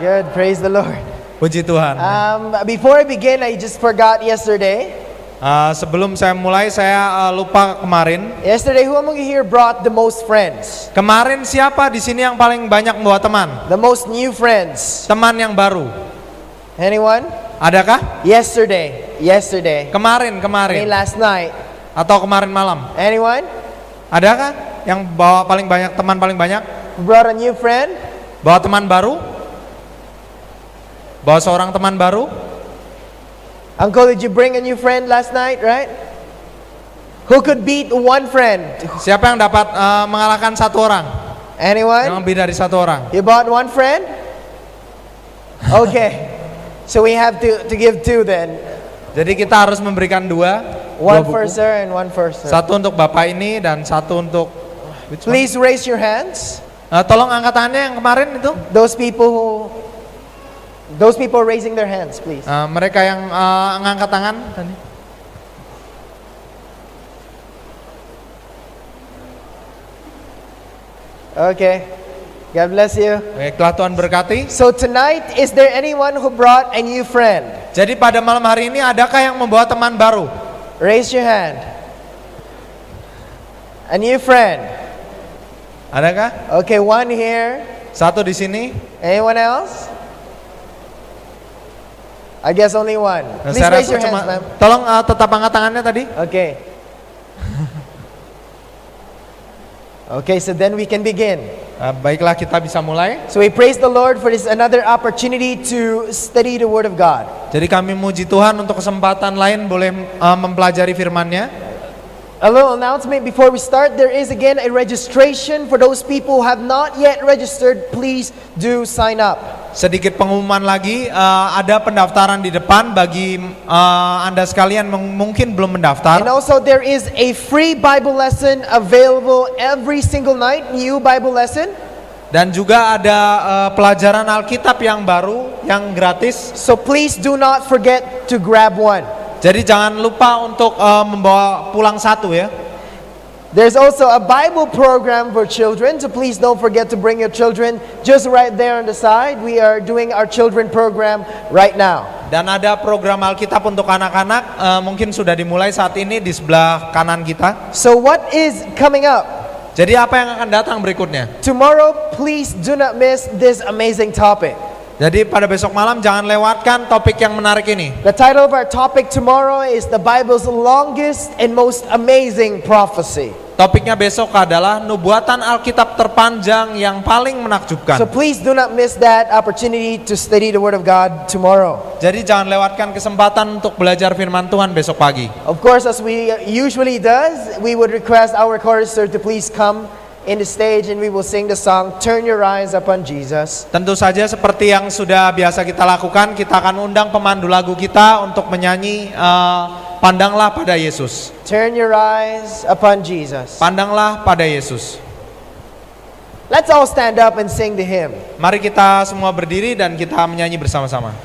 Good, praise the Lord. Puji Tuhan. Before I begin, I just forgot yesterday. Sebelum saya mulai, saya lupa kemarin. Yesterday, who among you here brought the most friends? Kemarin siapa di sini yang paling banyak membawa teman? The most new friends? Teman yang baru. Anyone? Adakah? Yesterday. Kemarin. Maybe last night. Atau kemarin malam. Anyone? Adakah yang bawa paling banyak, teman paling banyak? Who brought a new friend? Bawa teman baru? Bawa seorang teman baru? Uncle, did you bring a new friend last night, right? Who could beat one friend? Siapa yang dapat mengalahkan satu orang? Anyone? Yang lebih dari satu orang. You bought one friend? Okay. So we have to give two then. Jadi kita harus memberikan dua One buku. for sir and one for sir. Satu untuk bapak ini dan satu untuk Please raise your hands. tolong angkat tangannya yang kemarin itu. Those people raising their hands, please. Mereka yang ngangkat tangan tadi. Okay. God bless you. Baiklah, Tuhan berkati. So tonight, is there anyone who brought a new friend? Jadi pada malam hari ini adakah yang membawa teman baru? Raise your hand. A new friend. Adakah? Okay, one here. Satu di sini. Anyone else? I guess only one. Please Saya raise rasa your hands, cuma. ma'am. Tolong tetap angkat tangannya tadi. Okay. Okay, so then we can begin. Baiklah, kita bisa mulai. So we praise the Lord for this another opportunity to study the Word of God. Jadi kami muji Tuhan untuk kesempatan lain boleh mempelajari firman-Nya. A little announcement before we start. There is again a registration for those people who have not yet registered. Please do sign up. Sedikit pengumuman lagi, ada pendaftaran di depan bagi Anda sekalian mungkin belum mendaftar. And also there is a free Bible lesson available every single night, new Bible lesson. Dan juga ada pelajaran Alkitab yang baru, yang gratis. So please do not forget to grab one. Jadi jangan lupa untuk membawa pulang satu ya. There's also a Bible program for children, so please don't forget to bring your children just right there on the side. We are doing our children program right now. Dan ada program Alkitab untuk anak-anak, mungkin sudah dimulai saat ini di sebelah kanan kita. So what is coming up? Jadi apa yang akan datang berikutnya? Tomorrow, please do not miss this amazing topic. Jadi pada besok malam jangan lewatkan topik yang menarik ini. The title of our topic tomorrow is the Bible's longest and most amazing prophecy. Topiknya besok adalah nubuatan Alkitab terpanjang yang paling menakjubkan. So please do not miss that opportunity to study the Word of God tomorrow. Jadi jangan lewatkan kesempatan untuk belajar firman Tuhan besok pagi. Of course, as we usually does, we would request our chorister to please come in the stage and we will sing the song Turn Your Eyes Upon Jesus. Tentu saja seperti yang sudah biasa kita lakukan, kita akan undang pemandu lagu kita untuk menyanyi Pandanglah pada Yesus. Turn your eyes upon Jesus. Pandanglah pada Yesus. Let's all stand up and sing the hymn. Mari kita semua berdiri dan kita menyanyi bersama-sama.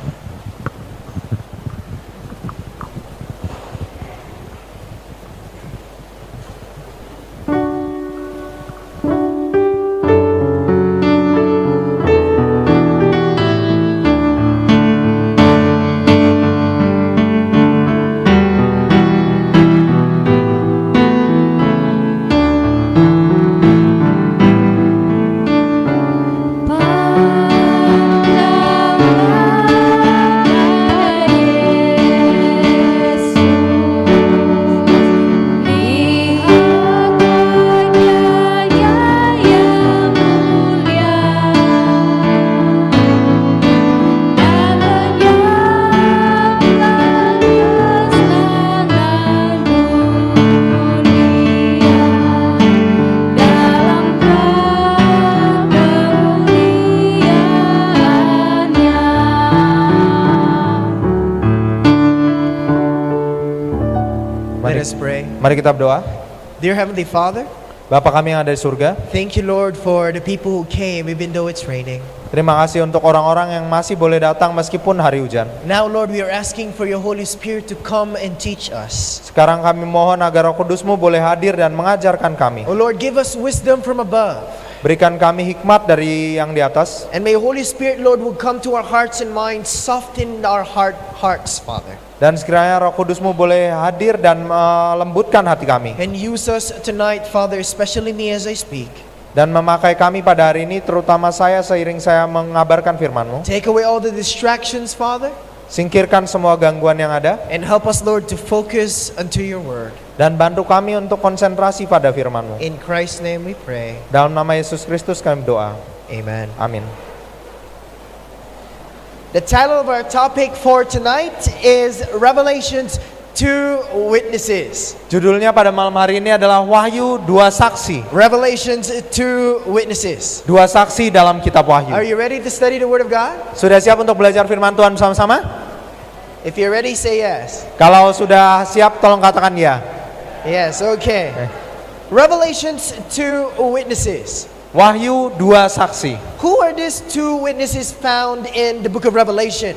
Mari kita berdoa. Dear Heavenly Father, Bapa kami yang ada di surga, thank you Lord for the people who came even though it's raining. terima kasih untuk orang-orang yang masih boleh datang meskipun hari hujan. Now Lord, we are asking for your Holy Spirit to come and teach us. Sekarang kami mohon agar Roh Kudus-Mu boleh hadir dan mengajarkan kami. Oh Lord, give us wisdom from above. Berikan kami hikmat dari yang di atas. And may Holy Spirit, Lord, will come to our hearts and minds, soften our hearts, Father. Dan sekiranya Roh Kudus-Mu boleh hadir dan melembutkan hati kami. And use us tonight, Father, especially me as I speak. Dan memakai kami pada hari ini, terutama saya seiring saya mengabarkan firman-Mu. Take away all the distractions, Father. Singkirkan semua gangguan yang ada. And help us, Lord, to focus unto your word. Dan bantu kami untuk konsentrasi pada firman-Mu. In Christ's name we pray. Dalam nama Yesus Kristus kami berdoa. Amen. Amin. The title of our topic for tonight is Revelations 2 Witnesses. Judulnya pada malam hari ini adalah Wahyu 2 Saksi. Revelations 2 Witnesses. 2 saksi dalam kitab Are Wahyu. you ready to study the Word of God? Sudah siap untuk belajar firman Tuhan bersama-sama? If you're ready, say yes. Kalau sudah siap tolong katakan ya. Yes, okay. Revelations 2 Witnesses. Wahyu 2 saksi. Who are these 2 witnesses found in the book of Revelation?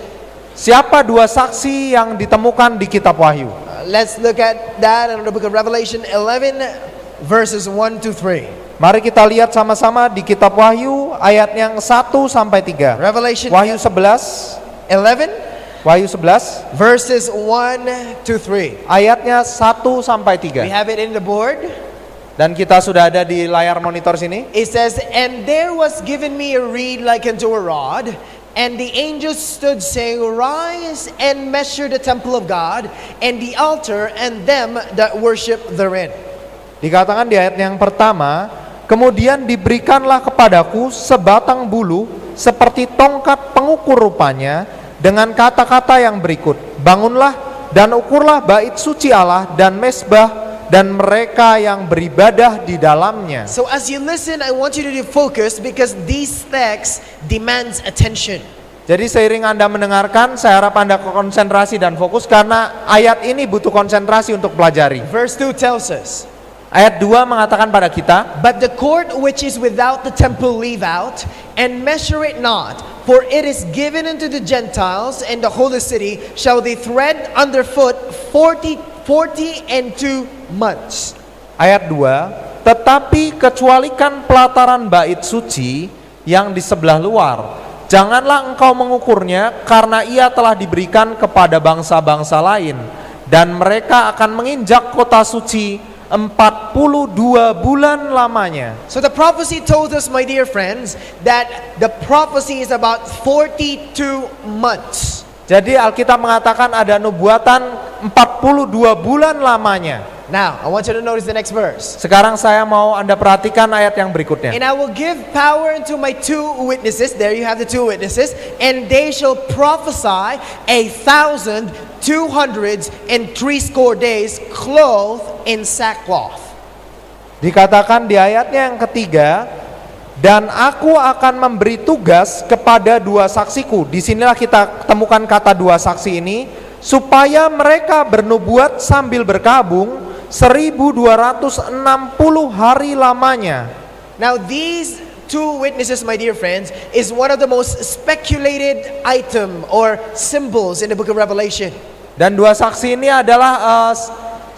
Siapa 2 saksi yang ditemukan di kitab Wahyu? Let's look at that in the book of Revelation 11 verses 1 to 3. Mari kita lihat sama-sama di kitab Wahyu ayat yang 1 sampai 3. Revelation Wahyu 11, 11 Wahyu 11 verses 1 to 3. ayatnya 1 sampai We 3. have it in the board. Dan kita sudah ada di layar monitor sini. It says, "And there was given me a reed like unto a rod, and the angels stood saying, Rise and measure the temple of God, and the altar, and them that worship therein." Dikatakan di ayat yang pertama, kemudian diberikanlah kepadaku sebatang bulu seperti tongkat pengukur rupanya, dengan kata-kata yang berikut, bangunlah dan ukurlah bait suci Allah dan mezbah dan mereka yang beribadah di dalamnya. So as you listen, I want you to focus because these texts demands attention. Jadi seiring Anda mendengarkan, saya harap Anda konsentrasi dan fokus karena ayat ini butuh konsentrasi untuk pelajari. Verse 2 tells us, Ayat 2 mengatakan pada kita, "But the court which is without the temple leave out, and measure it not, for it is given unto the Gentiles, and the holy city shall they tread underfoot 40 and 2 months." ayat 2, tetapi kecualikan pelataran bait suci yang di sebelah luar. Janganlah engkau mengukurnya, karena ia telah diberikan kepada bangsa-bangsa lain, dan mereka akan menginjak kota suci 42 bulan lamanya. So the prophecy told us, my dear friends, that the prophecy is about 42 months. Jadi Alkitab mengatakan ada nubuatan 42 bulan lamanya. Now, I want you to notice the next verse. Sekarang saya mau Anda perhatikan ayat yang berikutnya. "And I will give power unto my 2 witnesses," there you have the 2 witnesses, "and they shall prophesy 1,260 days, clothed in sackcloth." Dikatakan di ayatnya yang ketiga, dan aku akan memberi tugas kepada 2 saksiku. Disinilah kita temukan kata 2 saksi ini, supaya mereka bernubuat sambil berkabung 1260 hari lamanya. Now these 2 witnesses, my dear friends, is one of the most speculated item or symbols in the book of Revelation. Dan 2 saksi ini adalah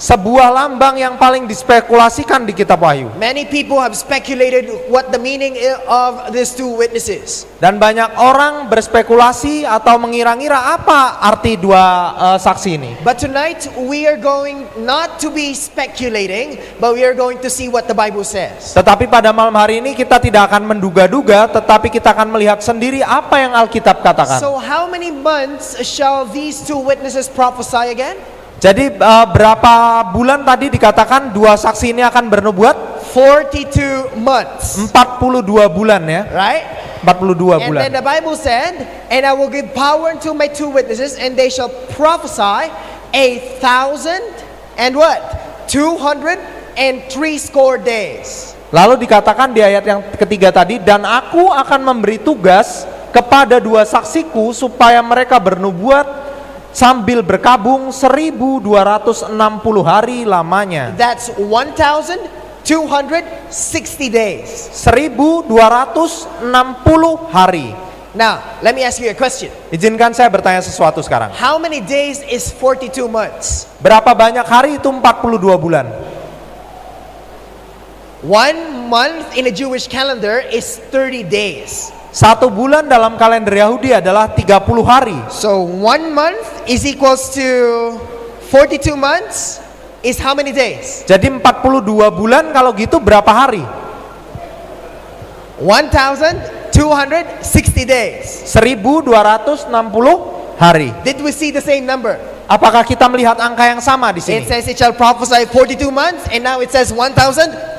sebuah lambang yang paling dispekulasikan di kitab Wahyu. Many people have speculated what the meaning of these 2 witnesses. Dan banyak orang berspekulasi atau mengira-ngira apa arti 2 saksi ini. But tonight we are going not to be speculating, but we are going to see what the Bible says. Tetapi pada malam hari ini kita tidak akan menduga-duga, tetapi kita akan melihat sendiri apa yang Alkitab katakan. So how many months shall these 2 witnesses prophesy again? Jadi berapa bulan tadi dikatakan 2 saksi ini akan bernubuat? 42 months. 42 bulan ya. Right? 42 And bulan. then the Bible said, "And I will give power unto my 2 witnesses, and they shall prophesy 1,000 and what? 260 days." Lalu dikatakan di ayat yang ketiga tadi, dan aku akan memberi tugas kepada 2 saksiku supaya mereka bernubuat sambil berkabung 1260 hari lamanya. That's 1,260 days. 1260 hari. Now, let me ask you a question. Izinkan saya bertanya sesuatu sekarang. How many days is 42 months? Berapa banyak hari itu 42 bulan? 1 month in a Jewish calendar is 30 days. Satu bulan dalam kalender Yahudi adalah 30 hari. So 1 month is equals to 42 months is how many days? Jadi 42 bulan kalau gitu berapa hari? 1,260 days. 1260 hari. Did we see the same number? Apakah kita melihat angka yang sama di sini? It says it shall prophesy 42 months and now it says 1,260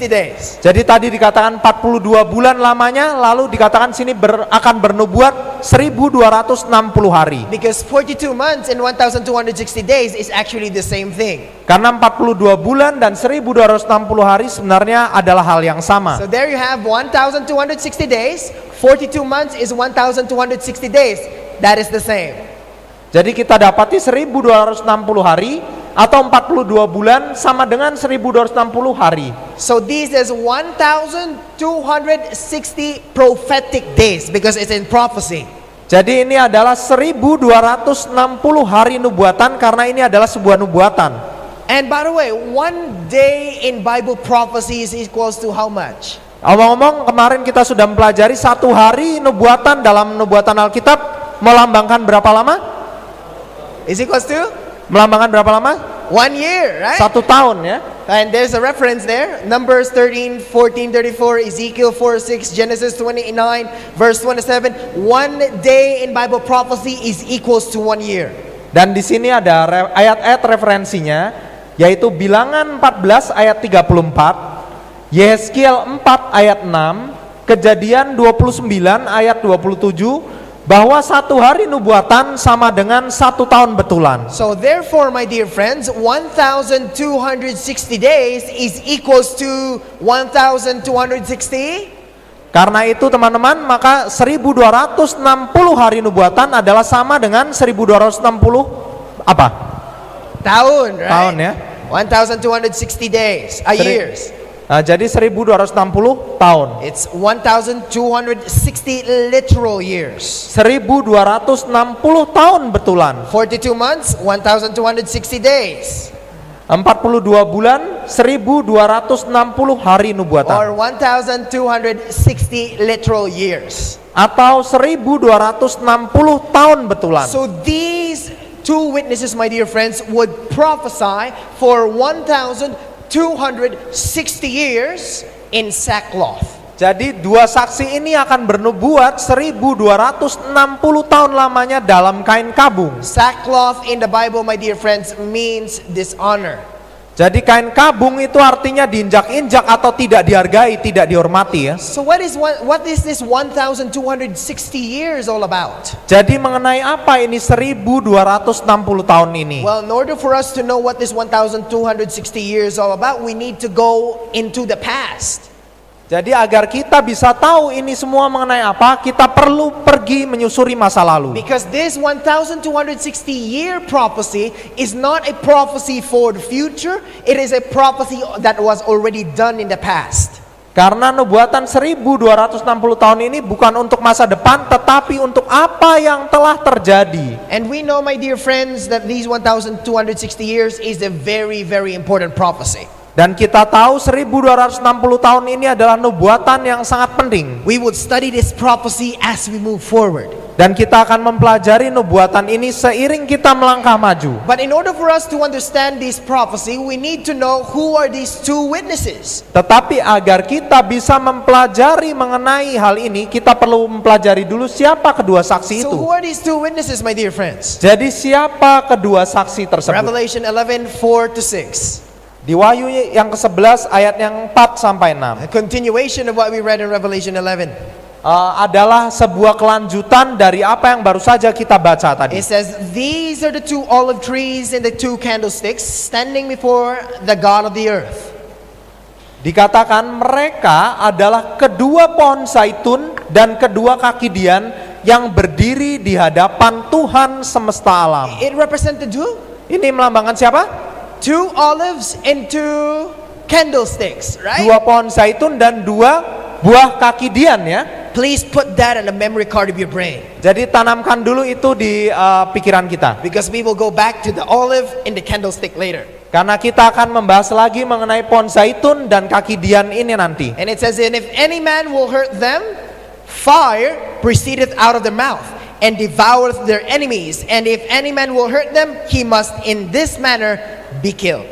days. Jadi tadi dikatakan 42 bulan lamanya, lalu dikatakan sini akan bernubuat 1260 hari. Because 42 months and 1,260 days is actually the same thing. Karena 42 bulan dan 1260 hari sebenarnya adalah hal yang sama. So there you have 1,260 days, 42 months is 1,260 days. That is the same. Jadi kita dapati 1260 hari atau 42 bulan sama dengan 1260 hari. So this is 1,260 prophetic days because it's in prophecy. Jadi ini adalah 1260 hari nubuatan karena ini adalah sebuah nubuatan. And by the way, 1 day in Bible prophecy is equals to how much? Omong-omong, kemarin kita sudah mempelajari satu hari nubuatan dalam nubuatan Alkitab melambangkan berapa lama? Is equals to? Melambangkan berapa lama? 1 year, right? 1 tahun ya. And there's a reference there. Numbers 13, 14, 34, Ezekiel 4, 6, Genesis 29, verse 27. 1 day in Bible prophecy is equals to 1 year. Dan di sini ada ayat-ayat referensinya, yaitu Bilangan 14 ayat 34, Yehezkiel 4 ayat 6, Kejadian 29 ayat 27, bahwa satu hari nubuatan sama dengan 1 tahun betulan. So therefore, my dear friends, 1,260 days is equals to 1,260. Karena itu teman-teman, maka 1260 hari nubuatan adalah sama dengan 1260 apa? Tahun, right? Tahun ya. 1,260 days, years. Nah, jadi 1260 tahun. It's 1,260 literal years. 1260 tahun betulan. 42 months, 1,260 days. 42 bulan, 1260 hari nubuatan. Or 1,260 literal years. Atau 1260 tahun betulan. So these two witnesses, my dear friends, would prophesy for 1,260 years in sackcloth. Jadi dua saksi ini akan bernubuat 1260 tahun lamanya dalam kain kabung. Sackcloth in the Bible, my dear friends, means dishonor. Jadi kain kabung itu artinya diinjak-injak atau tidak dihargai, tidak dihormati ya. So what is this 1,260 years all about? Jadi mengenai apa ini 1260 tahun ini? Well, in order for us to know what this 1,260 years all about, we need to go into the past. Jadi agar kita bisa tahu ini semua mengenai apa, kita perlu pergi menyusuri masa lalu. Because this 1,260 year prophecy is not a prophecy for the future, it is a prophecy that was already done in the past. Karena nubuatan 1260 tahun ini bukan untuk masa depan, tetapi untuk apa yang telah terjadi. And we know, my dear friends, that these 1,260 years is a very, very important prophecy. Dan kita tahu 1260 tahun ini adalah nubuatan yang sangat penting. We would study this prophecy as we move forward. Dan kita akan mempelajari nubuatan ini seiring kita melangkah maju. But in order for us to understand this prophecy, we need to know who are these two witnesses. Tetapi agar kita bisa mempelajari mengenai hal ini, kita perlu mempelajari dulu siapa kedua saksi So itu. who are these two witnesses, my dear friends? Jadi siapa kedua saksi tersebut? Revelation 11, 4-6. Di Wahyu yang ke-11 ayat yang 4 sampai 6. A continuation of what we read in Revelation 11. Adalah sebuah kelanjutan dari apa yang baru saja kita baca tadi. It says, these are the two olive trees and the two candlesticks standing before the God of the earth. Dikatakan mereka adalah kedua pohon zaitun dan kedua kaki dian yang berdiri di hadapan Tuhan semesta alam. It represented who? Ini melambangkan siapa? 2 olives and 2 candlesticks, right? 2 pohon zaitun dan 2 buah kaki dian ya. Please put that on the memory card of your brain. Jadi tanamkan dulu itu di pikiran kita. Because we will go back to the olive and the candlestick later. Karena kita akan membahas lagi mengenai pohon zaitun dan kaki Dian ini nanti. And it says, and if any man will hurt them, fire proceedeth out of their mouth, and devoureth their enemies. And if any man will hurt them, he must in this manner be killed.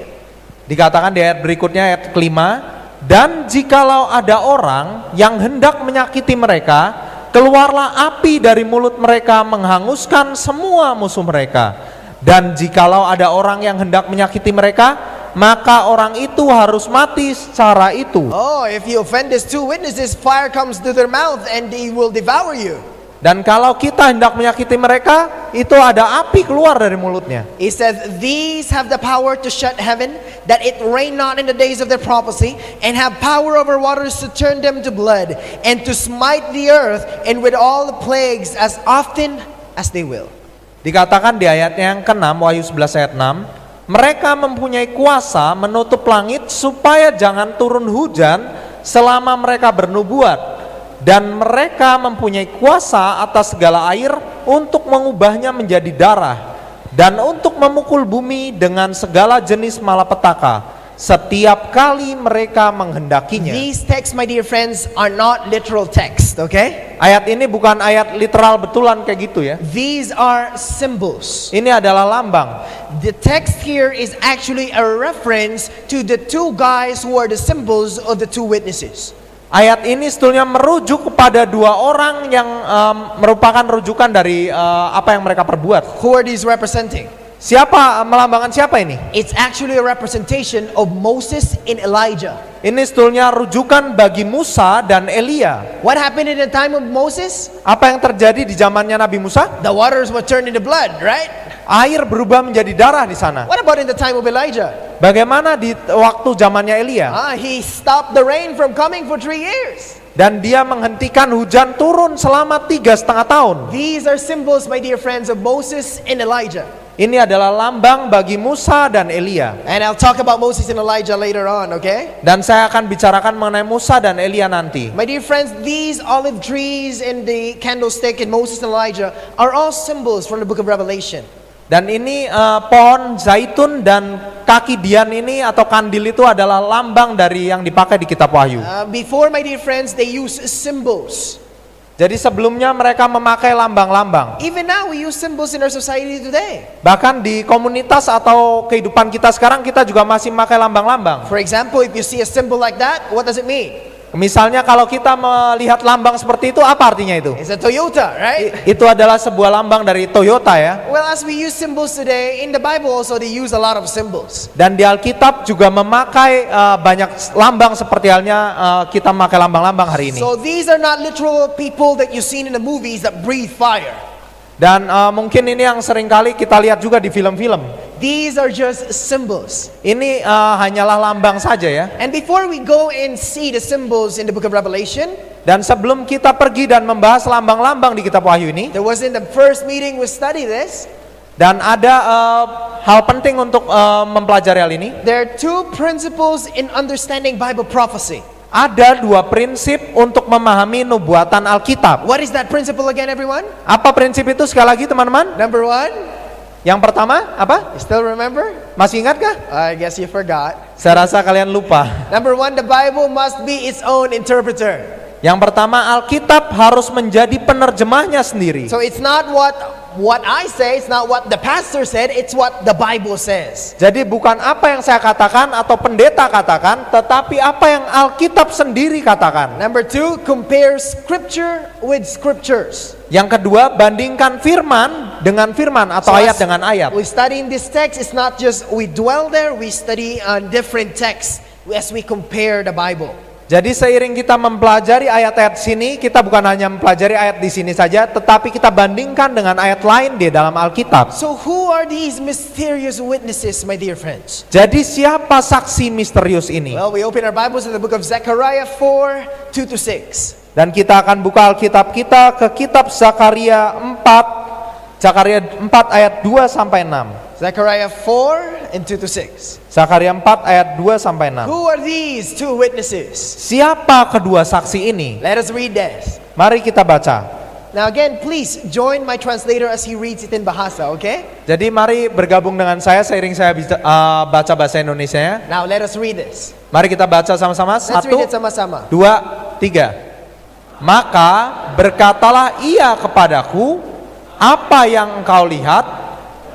Dikatakan di ayat berikutnya, ayat kelima, dan jikalau ada orang yang hendak menyakiti mereka, keluarlah api dari mulut mereka menghanguskan semua musuh mereka. Dan jikalau ada orang yang hendak menyakiti mereka, maka orang itu harus mati secara itu. Oh, if you offend these two witnesses, fire comes to their mouth and they will devour you. Dan kalau kita hendak menyakiti mereka, itu ada api keluar dari mulutnya. He says, these have the power to shut heaven, that it rain not in the days of their prophecy, and have power over waters to turn them to blood, and to smite the earth, and with all the plagues as often as they will. Dikatakan di ayat yang ke-6, Wahyu 11 ayat 6, mereka mempunyai kuasa menutup langit supaya jangan turun hujan selama mereka bernubuat, dan mereka mempunyai kuasa atas segala air untuk mengubahnya menjadi darah, dan untuk memukul bumi dengan segala jenis malapetaka setiap kali mereka menghendakinya. These texts, my dear friends, are not literal text, okay? Ayat ini bukan ayat literal betulan kayak gitu ya. These are symbols. Ini adalah lambang. The text here is actually a reference to the two guys who are the symbols of the two witnesses. Ayat ini sebetulnya merujuk kepada dua orang yang merupakan rujukan dari apa yang mereka perbuat. Who are these representing? Siapa, melambangkan siapa ini? It's actually a representation of Moses and Elijah. Ini sebetulnya rujukan bagi Musa dan Elia. What happened in the time of Moses? Apa yang terjadi di zamannya Nabi Musa? The waters were turned into blood, right? Air berubah menjadi darah di sana. What about in the time of Elijah? Bagaimana di waktu zamannya Elia? He stopped the rain from coming for 3 years. Dan dia menghentikan hujan turun selama 3,5 tahun. These are symbols, my dear friends, of Moses and Elijah. Ini adalah lambang bagi Musa dan Elia. And I'll talk about Moses and Elijah later on, okay? Dan saya akan bicarakan mengenai Musa dan Elia nanti. My dear friends, these olive trees and the candlestick in Moses and Elijah are all symbols from the book of Revelation. Dan ini pohon zaitun dan kaki Dian ini atau kandil itu adalah lambang dari yang dipakai di kitab Wahyu. Before, my dear friends, they use symbols. Jadi sebelumnya mereka memakai lambang-lambang. Even now we use symbols in our society today. Bahkan di komunitas atau kehidupan kita sekarang kita juga masih memakai lambang-lambang. For example, if you see a symbol like that, what does it mean? Misalnya kalau kita melihat lambang seperti itu, apa artinya itu? It's a Toyota, right? Itu adalah sebuah lambang dari Toyota ya. Well, as we use symbols today, in the Bible also they use a lot of symbols. Dan di Alkitab juga memakai banyak lambang seperti halnya kita memakai lambang-lambang hari ini. So these are not literal people that you've seen in the movies that breathe fire. Dan mungkin ini yang seringkali kita lihat juga di film-film. These are just symbols. Ini hanyalah lambang saja ya. And before we go and see the symbols in the book of Revelation, dan sebelum kita pergi dan membahas lambang-lambang di kitab Wahyu ini, there was in the first meeting we study this. Dan ada hal penting untuk mempelajari hal ini. There are two principles in understanding Bible prophecy. Ada dua prinsip untuk memahami nubuatan Alkitab. What is that principle again, everyone? Apa prinsip itu sekali lagi teman-teman? Number one. Yang pertama apa? You still remember? Masih ingat kah? I guess you forgot. Saya rasa kalian lupa. Number one, the Bible must be its own interpreter. Yang pertama, Alkitab harus menjadi penerjemahnya sendiri. So it's not what I say, it's not what the pastor said, it's what the Bible says. Jadi bukan apa yang saya katakan atau pendeta katakan, tetapi apa yang Alkitab sendiri katakan. Number two, compare scripture with scriptures. Yang kedua, bandingkan firman dengan firman atau ayat dengan ayat. We study in this text, it's not just we dwell there, we study on different texts as we compare the Bible. Jadi seiring kita mempelajari ayat-ayat sini, kita bukan hanya mempelajari ayat di sini saja, tetapi kita bandingkan dengan ayat lain di dalam Alkitab. So who are these mysterious witnesses, my dear friends? Jadi siapa saksi misterius ini? Well, we open our Bibles in the book of Zechariah 4, 2-6. Dan kita akan buka Alkitab kita ke kitab Zakaria 4, Zakaria 4 ayat 2 sampai 6. Zechariah 4 and 2-6. Zakaria 4 ayat 2 sampai 6. Who are these two witnesses? Siapa kedua saksi ini? Let us read this. Mari kita baca. Now again, please join my translator as he reads it in Bahasa, okay? Jadi mari bergabung dengan saya seiring saya baca bahasa Indonesianya. Now let us read this. Mari kita baca sama-sama. Let's 1, read it sama-sama. 2, 3. Maka berkatalah ia kepadaku, apa yang engkau lihat?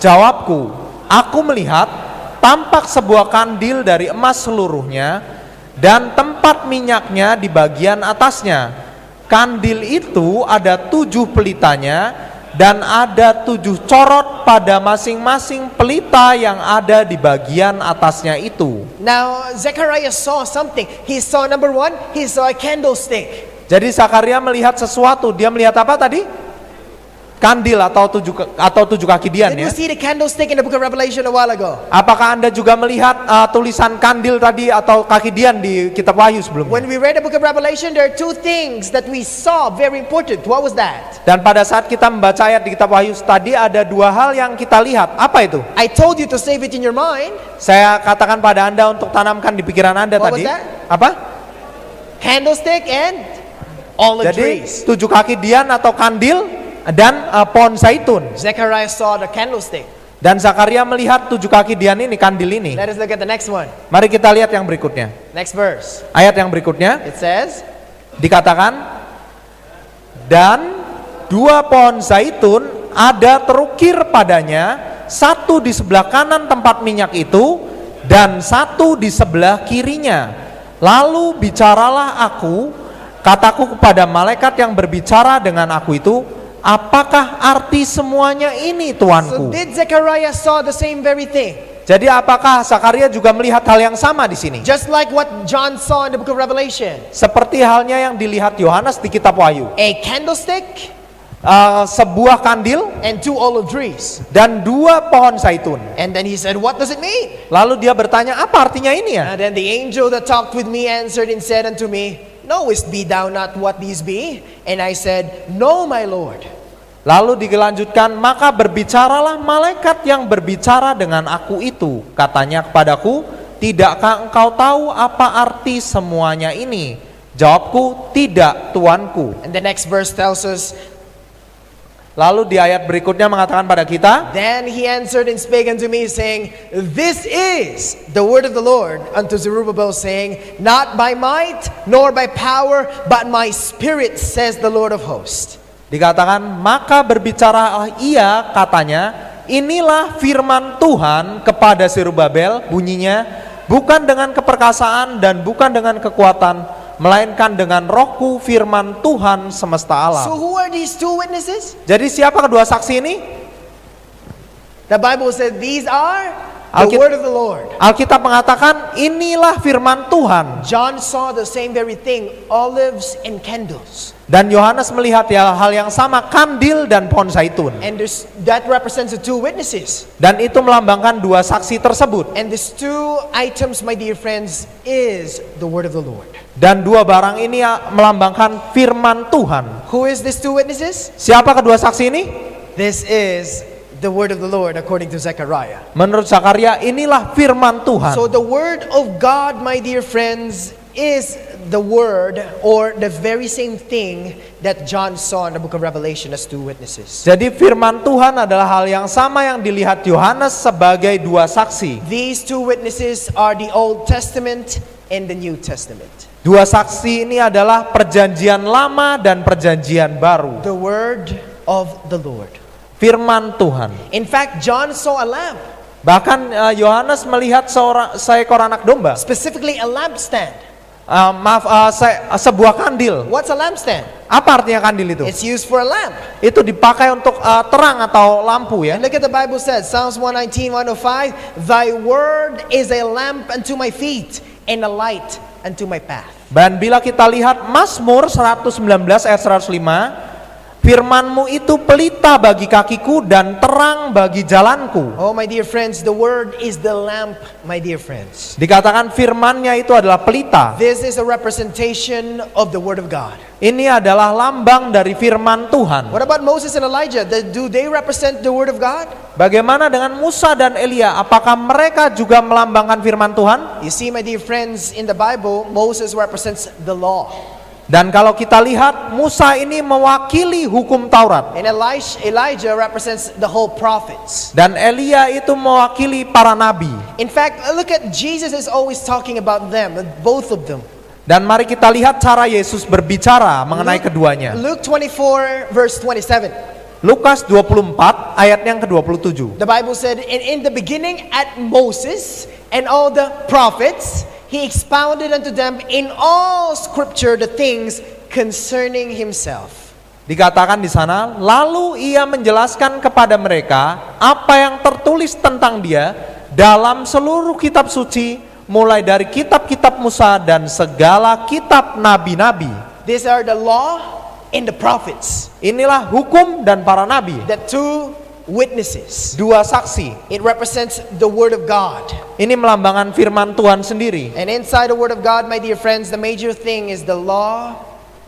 Jawabku, aku melihat tampak sebuah kandil dari emas seluruhnya dan tempat minyaknya di bagian atasnya. Kandil itu ada 7 pelitanya dan ada 7 corot pada masing-masing pelita yang ada di bagian atasnya itu. Now Zechariah saw something. He saw number 1, he saw a candlestick. Jadi Zakaria melihat sesuatu. Dia melihat apa tadi? Kandil atau 7 kaki dian Did you ya. see the candlestick in the book of Revelation a while ago? Apakah Anda juga melihat tulisan kandil tadi atau kaki dian di kitab Wahyu sebelumnya? When we read the book of Revelation, there are 2 things that we saw very important. What was that? Dan pada saat kita membaca ayat di kitab Wahyu tadi ada 2 hal yang kita lihat. Apa itu? I told you to save it in your mind. Saya katakan pada Anda untuk tanamkan di pikiran Anda What tadi. was that? Apa? Candlestick and olive Jadi trees. 7 kaki dian atau kandil dan pohon zaitun. Zechariah saw the candlestick. Dan Zakaria melihat 7 kaki dian ini, kandil ini. Let us look at the next one. Mari kita lihat yang berikutnya. Next verse. Ayat yang berikutnya It says, dikatakan, dan 2 pohon zaitun ada terukir padanya, 1 di sebelah kanan tempat minyak itu dan 1 di sebelah kirinya. Lalu bicaralah aku, kataku kepada malaikat yang berbicara dengan aku itu, apakah arti semuanya ini, so Tuanku? did Zechariah saw the same very thing? Jadi apakah Zakaria juga melihat hal yang sama di sini? Just like what John saw in the book of Revelation. Seperti halnya yang dilihat Yohanes di kitab Wahyu. A candlestick Sebuah kandil and 2 olive trees. dan 2 pohon zaitun. And then he said, what does it mean? Lalu dia bertanya, apa artinya ini ya? And then the angel that talked with me answered and said unto me, knowest be thou not what these be? And I said, no, my Lord. Lalu dilanjutkan, maka berbicaralah malaikat yang berbicara dengan aku itu. Katanya kepadaku, tidakkah engkau tahu apa arti semuanya ini? Jawabku, tidak, Tuanku. And the next verse tells us, Lalu di ayat berikutnya mengatakan pada kita, then he answered and spake unto me, saying, this is the word of the Lord unto Zerubbabel, saying, not by might nor by power, but my spirit, says the Lord of hosts. dikatakan, maka berbicaralah ia, katanya, inilah firman Tuhan kepada Zerubabel, bunyinya, bukan dengan keperkasaan dan bukan dengan kekuatan, melainkan dengan rohku, firman Tuhan semesta alam. So who are these 2 witnesses? Jadi siapa kedua saksi ini? The Bible said these are the Alkit- word of the Lord. Alkitab mengatakan inilah firman Tuhan. John saw the same very thing, olives and candles. Dan Yohanes melihat ya hal yang sama, kandil dan pohon zaitun. And that represents the 2 witnesses. Dan itu melambangkan 2 saksi tersebut. And these 2 items, my dear friends, is the word of the Lord. Dan 2 barang ini ya melambangkan firman Tuhan. Who is these 2 witnesses? Siapa kedua saksi ini? This is the word of the Lord according to Zechariah. Menurut Zakaria inilah firman Tuhan. So the word of God, my dear friends, is the word or the very same thing that John saw in the book of Revelation as 2 witnesses. Jadi firman Tuhan adalah hal yang sama yang dilihat Yohanes sebagai 2 saksi. These 2 witnesses are the Old Testament and the New Testament. 2 saksi ini adalah perjanjian lama dan perjanjian baru. The word of the Lord. Firman Tuhan. In fact, John saw a lamp, Bahkan Yohanes melihat seekor anak domba. specifically a lampstand. Sebuah kandil. What's a lampstand? Apa artinya kandil itu? It's used for a lamp. Itu dipakai untuk terang atau lampu ya. And look at the Bible says, Psalms 119, 105, thy word is a lamp unto my feet and a light unto my path. Dan bila kita lihat Mazmur 119 ayat 105, firman-Mu itu pelita bagi kakiku dan terang bagi jalanku. Oh, my dear friends, the word is the lamp, my dear friends. Dikatakan firman-Nya itu adalah pelita. This is a representation of the word of God. Ini adalah lambang dari firman Tuhan. What about Moses and Elijah? Do they represent the word of God? Bagaimana dengan Musa dan Elia? Apakah mereka juga melambangkan firman Tuhan? You see, my dear friends, in the Bible, Moses represents the law. Dan kalau kita lihat, Musa ini mewakili hukum Taurat. And Elijah represents the whole prophets. Dan Elia itu mewakili para nabi. In fact, look at Jesus is always talking about them, both of them. Dan mari kita lihat cara Yesus berbicara mengenai keduanya. Luke 24 verse 27. Lukas 24 ayat yang ke-27. The Bible said, "And in the beginning at Moses and all the prophets, he expounded unto them in all scripture the things concerning himself." Dikatakan di sana, lalu ia menjelaskan kepada mereka apa yang tertulis tentang dia dalam seluruh kitab suci, mulai dari kitab-kitab Musa dan segala kitab nabi-nabi. These are the law and the prophets. Inilah hukum dan para nabi. The two witnesses. Dua saksi. It represents the word of God. Ini melambangkan firman Tuhan sendiri. And inside the word of God, my dear friends, the major thing is the law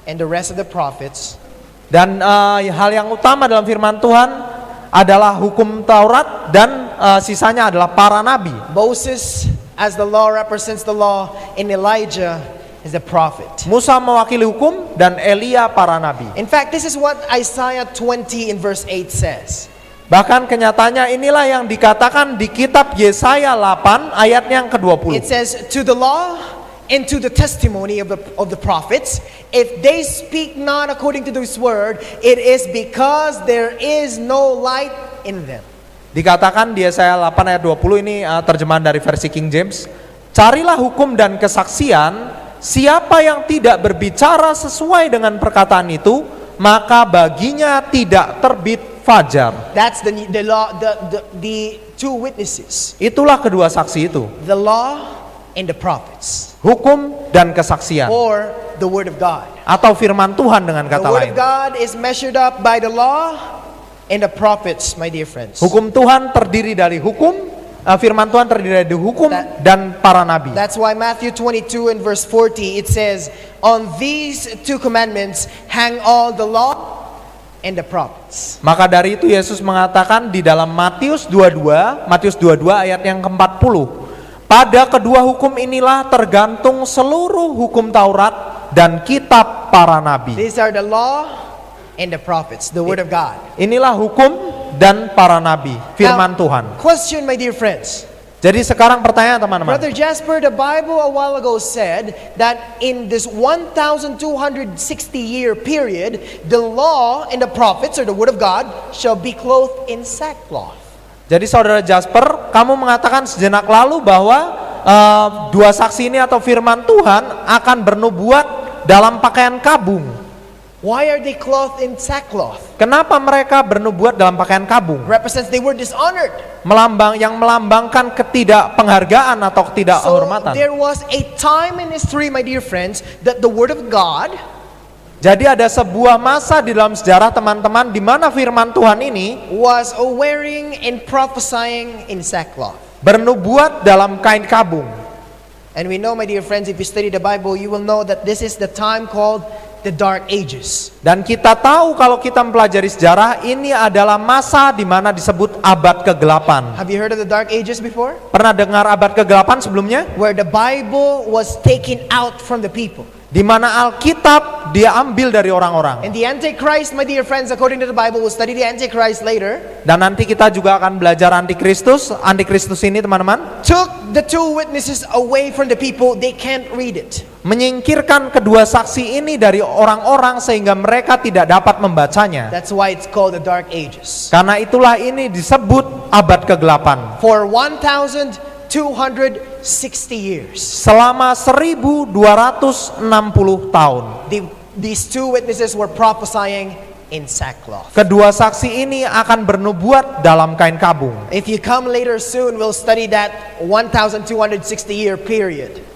and the rest of the prophets. Dan hal yang utama dalam firman Tuhan adalah hukum Taurat dan sisanya adalah para nabi. Moses as the law represents the law, and Elijah is the prophet. Musa mewakili hukum dan Elia para nabi. In fact, this is what Isaiah 20 in verse 8 says. Bahkan kenyataannya inilah yang dikatakan di kitab Yesaya 8 ayat yang ke-20. It says, "To the law and to the testimony of the prophets, if they speak not according to this word, it is because there is no light in them." Dikatakan di Yesaya 8 ayat 20, ini terjemahan dari versi King James. Carilah hukum dan kesaksian, siapa yang tidak berbicara sesuai dengan perkataan itu, maka baginya tidak terbit fajar. That's the law, the two witnesses. Itulah kedua saksi itu. The law and the prophets. Hukum dan kesaksian. Or the word of God. Atau firman Tuhan dengan The kata word lain. of God is measured up by the law and the prophets, my dear friends. Hukum Tuhan terdiri dari hukum, firman Tuhan terdiri dari hukum dan para nabi. That's why Matthew 22 and verse 40 it says, "On these two commandments hang all the law and the prophets." Maka dari itu Yesus mengatakan di dalam Matius 22 ayat yang ke-40, pada kedua hukum inilah tergantung seluruh hukum Taurat dan kitab para nabi. These are the law and the prophets, the word of God. Inilah hukum dan para nabi, firman Now, Tuhan. question, my dear friends. Jadi sekarang pertanyaan teman-teman. Brother Jasper, the Bible a while ago said that in this 1260 year period, the law and the prophets, or the word of God, shall be clothed in sackcloth. Jadi saudara Jasper, kamu mengatakan sejenak lalu bahwa dua saksi ini atau firman Tuhan akan bernubuat dalam pakaian kabung. Why are they clothed in sackcloth? Kenapa mereka bernubuat dalam pakaian kabung? Represents they were dishonored. Yang melambangkan ketidakpenghargaan atau So ketidakhormatan. there was a time in history, my dear friends, that the word of God Jadi ada sebuah masa di dalam sejarah teman-teman di mana firman Tuhan ini was wearing and prophesying in sackcloth. bernubuat dalam kain kabung. And we know, my dear friends, if you study the Bible, you will know that this is the time called the Dark Ages. Dan kita tahu kalau kita mempelajari sejarah, ini adalah masa di mana disebut abad kegelapan. Have you heard of the Dark Ages before? Pernah dengar abad kegelapan sebelumnya? Where the Bible was taken out from the people. Di mana Alkitab diambil dari orang-orang. And the Antichrist, my dear friends, according to the Bible, we'll study the Antichrist later, Dan nanti kita juga akan belajar Antikristus. Antikristus ini teman-teman took the two witnesses away from the people. They can't read it. menyingkirkan kedua saksi ini dari orang-orang sehingga mereka tidak dapat membacanya. That's why it's called the Dark Ages. Karena itulah ini disebut abad kegelapan. For 1260 years. Selama 1260 tahun. These two witnesses were prophesying in sackcloth. Kedua saksi ini akan bernubuat dalam kain kabung. If you come later soon, we'll study that 1260 year period.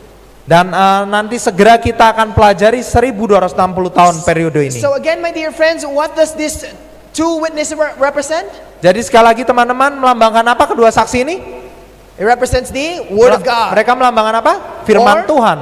Dan nanti segera kita akan pelajari 1260 tahun periode ini. So again, my dear friends, what does this two witnesses represent? Jadi sekali lagi teman-teman, melambangkan apa kedua saksi ini? It represents the Word of God, Mereka melambangkan apa? Firman Or- Tuhan.